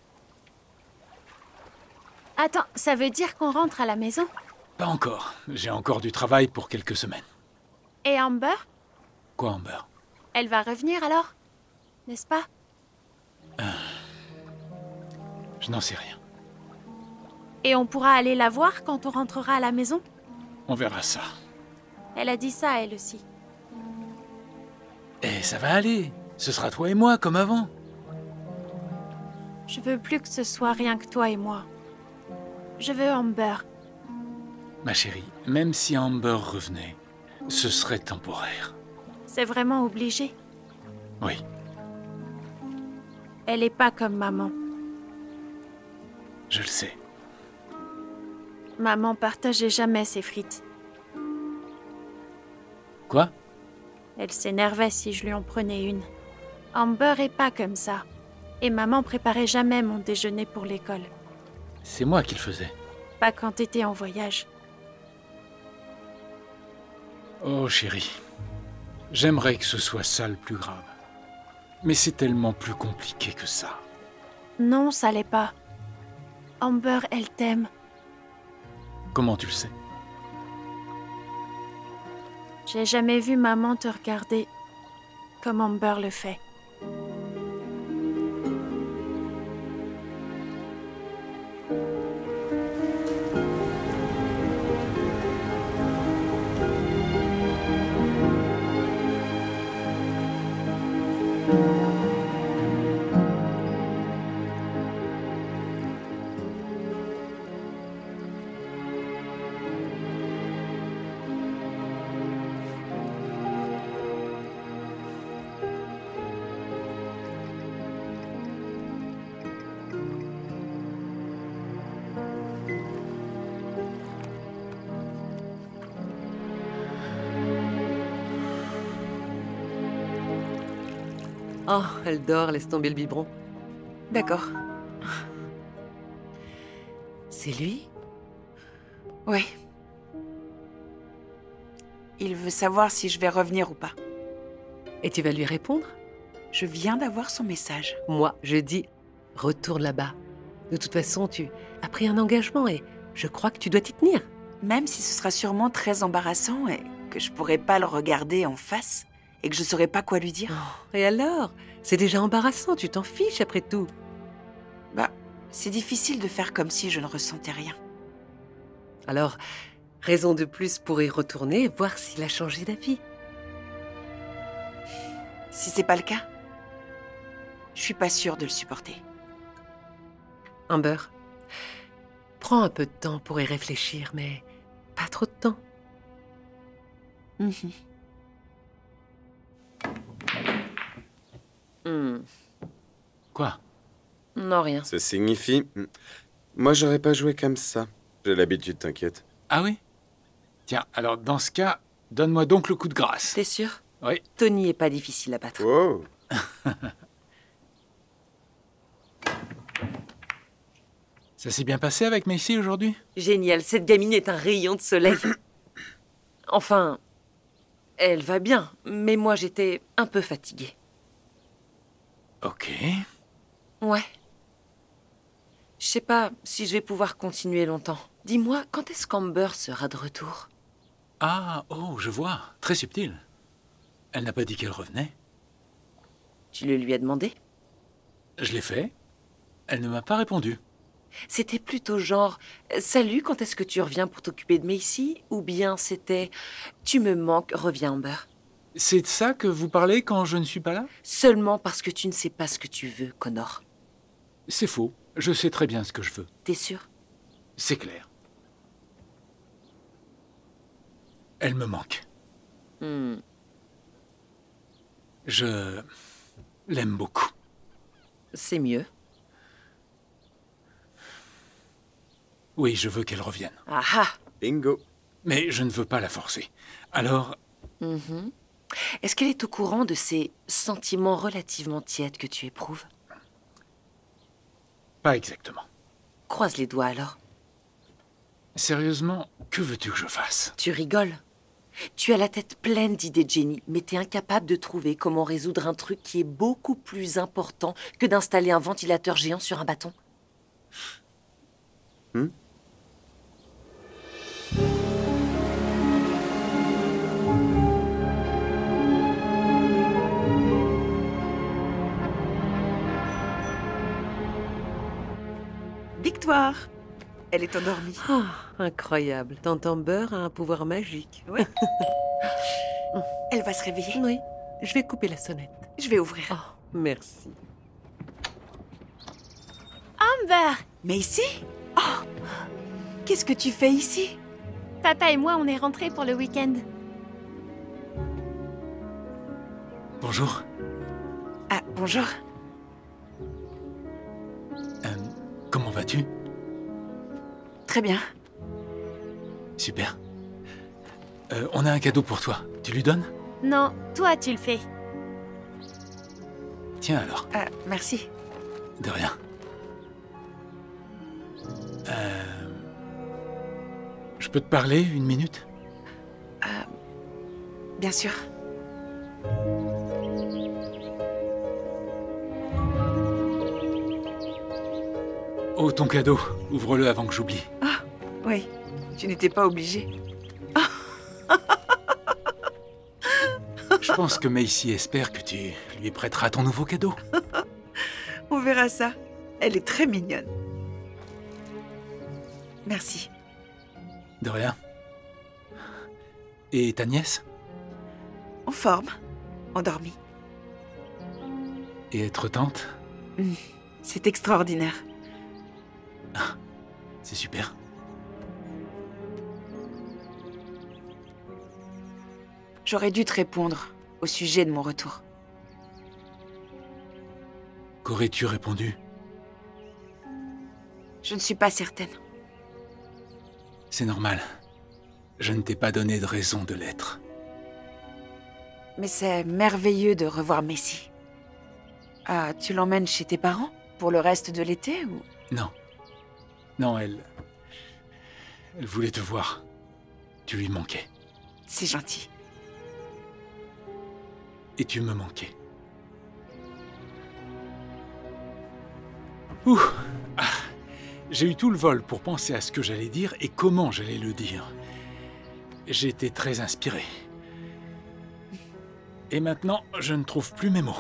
Attends, ça veut dire qu'on rentre à la maison? pas encore. J'ai encore du travail pour quelques semaines. Et Amber? Quoi, Amber? Elle va revenir alors? N'est-ce pas? Je n'en sais rien. Et on pourra aller la voir quand on rentrera à la maison? On verra ça. Elle a dit ça, elle aussi. Et ça va aller. Ce sera toi et moi, comme avant. Je veux plus que ce soit rien que toi et moi. Je veux Amber. Ma chérie, même si Amber revenait, ce serait temporaire. C'est vraiment obligé. Oui. Elle est pas comme maman. Je le sais. Maman partageait jamais ses frites. Quoi? Elle s'énervait si je lui en prenais une. Amber est pas comme ça. Et maman préparait jamais mon déjeuner pour l'école. C'est moi qui le faisais. Pas quand t'étais en voyage. Oh, chérie. J'aimerais que ce soit ça le plus grave. Mais c'est tellement plus compliqué que ça. Non, ça l'est pas. Amber, elle t'aime. Comment tu le sais? J'ai jamais vu maman te regarder comme Amber le fait. Oh, elle dort, laisse tomber le biberon. D'accord. C'est lui? Oui. Il veut savoir si je vais revenir ou pas. Et tu vas lui répondre? Je viens d'avoir son message. Moi, je dis, retourne là-bas. De toute façon, tu as pris un engagement et je crois que tu dois t'y tenir. Même si ce sera sûrement très embarrassant et que je pourrai pas le regarder en face et que je saurai pas quoi lui dire. Oh, et alors? C'est déjà embarrassant, tu t'en fiches après tout. Bah, c'est difficile de faire comme si je ne ressentais rien. Alors, raison de plus pour y retourner et voir s'il a changé d'avis. Si c'est pas le cas, je suis pas sûre de le supporter. Amber, prends un peu de temps pour y réfléchir, mais pas trop de temps. Quoi? Non, rien. Ça signifie... Moi, j'aurais pas joué comme ça. J'ai l'habitude, t'inquiète. Ah oui? Tiens, alors dans ce cas, donne-moi donc le coup de grâce. T'es sûr? Oui. Tony est pas difficile à battre. Wow. Ça s'est bien passé avec Macy aujourd'hui? Génial, cette gamine est un rayon de soleil. Enfin, elle va bien, mais moi j'étais un peu fatiguée. Ok. Ouais. Je sais pas si je vais pouvoir continuer longtemps. Dis-moi, quand est-ce qu'Amber sera de retour? Ah, oh, je vois. Très subtil. Elle n'a pas dit qu'elle revenait. Tu le lui as demandé? Je l'ai fait. Elle ne m'a pas répondu. C'était plutôt genre « Salut, quand est-ce que tu reviens pour t'occuper de Macy ?» ou bien c'était « Tu me manques, reviens Amber ?» C'est de ça que vous parlez quand je ne suis pas là? Seulement parce que tu ne sais pas ce que tu veux, Connor. C'est faux. Je sais très bien ce que je veux. T'es sûr? C'est clair. Elle me manque. Je l'aime beaucoup. C'est mieux. Oui, je veux qu'elle revienne. Ah ah! Bingo. Mais je ne veux pas la forcer. Alors, Est-ce qu'elle est au courant de ces sentiments relativement tièdes que tu éprouves? pas exactement. Croise les doigts alors. Sérieusement, que veux-tu que je fasse? Tu rigoles. Tu as la tête pleine d'idées de génie, mais t'es incapable de trouver comment résoudre un truc qui est beaucoup plus important que d'installer un ventilateur géant sur un bâton. Victoire. Elle est endormie. Ah, incroyable. Tante Amber a un pouvoir magique. Oui. Elle va se réveiller. Oui, je vais couper la sonnette. Je vais ouvrir. Oh, merci. Amber! Mais ici? Oh! Qu'est-ce que tu fais ici? Papa et moi, on est rentrés pour le week-end. Bonjour. Ah, bonjour. Comment vas-tu? Très bien. Super. On a un cadeau pour toi. Tu lui donnes? Non, toi, tu le fais. Tiens alors. Ah, merci. De rien. Je peux te parler une minute? Bien sûr. Oh, ton cadeau. Ouvre-le avant que j'oublie. Ah, oui. Tu n'étais pas obligé. Je pense que Macy espère que tu lui prêteras ton nouveau cadeau. On verra ça. Elle est très mignonne. Merci. De rien. Et ta nièce? En forme. Endormie. Et être tante? C'est extraordinaire. C'est super. J'aurais dû te répondre au sujet de mon retour. Qu'aurais-tu répondu? Je ne suis pas certaine. C'est normal. Je ne t'ai pas donné de raison de l'être. Mais c'est merveilleux de revoir Macy. Ah, tu l'emmènes chez tes parents pour le reste de l'été ou... Non. Non, elle voulait te voir. Tu lui manquais. C'est gentil. Et tu me manquais. Ouh. Ah. J'ai eu tout le vol pour penser à ce que j'allais dire et comment j'allais le dire. J'étais très inspiré. Et maintenant, je ne trouve plus mes mots.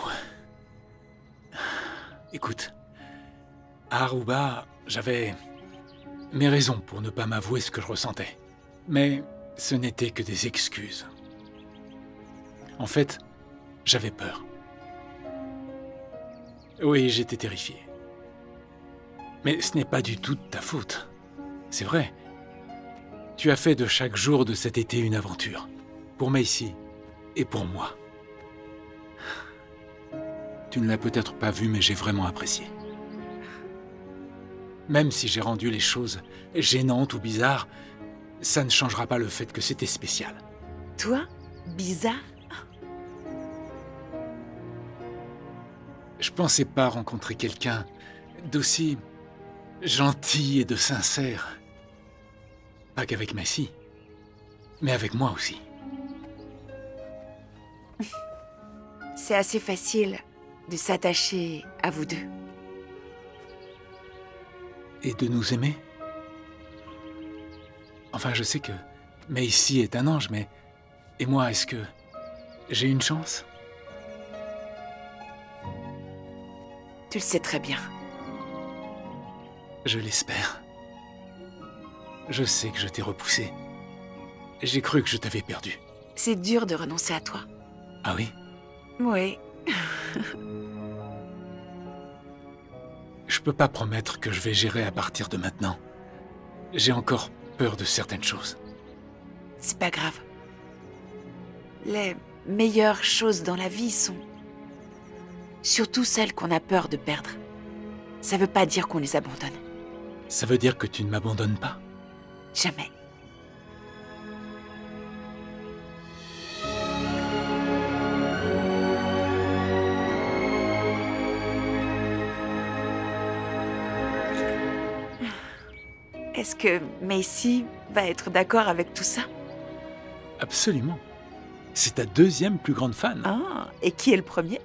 Écoute, à Aruba, j'avais mes raisons pour ne pas m'avouer ce que je ressentais. Mais ce n'était que des excuses. En fait, j'avais peur. Oui, j'étais terrifié. Mais ce n'est pas du tout de ta faute. C'est vrai. Tu as fait de chaque jour de cet été une aventure. Pour Macy et pour moi. Tu ne l'as peut-être pas vu, mais j'ai vraiment apprécié. Même si j'ai rendu les choses gênantes ou bizarres, ça ne changera pas le fait que c'était spécial. Toi, bizarre? Je pensais pas rencontrer quelqu'un d'aussi gentil et de sincère. Pas qu'avec Macy, mais avec moi aussi. C'est assez facile de s'attacher à vous deux. Et de nous aimer? Enfin, je sais que Macy est un ange, mais... Et moi, est-ce que j'ai une chance? Tu le sais très bien. Je l'espère. Je sais que je t'ai repoussé. J'ai cru que je t'avais perdu. C'est dur de renoncer à toi. Ah oui? Oui. Je peux pas promettre que je vais gérer à partir de maintenant. J'ai encore peur de certaines choses. C'est pas grave. Les meilleures choses dans la vie sont... surtout celles qu'on a peur de perdre. Ça veut pas dire qu'on les abandonne. Ça veut dire que tu ne m'abandonnes pas? Jamais. Est-ce que Macy va être d'accord avec tout ça? Absolument. C'est ta deuxième plus grande fan. Ah, et qui est le premier?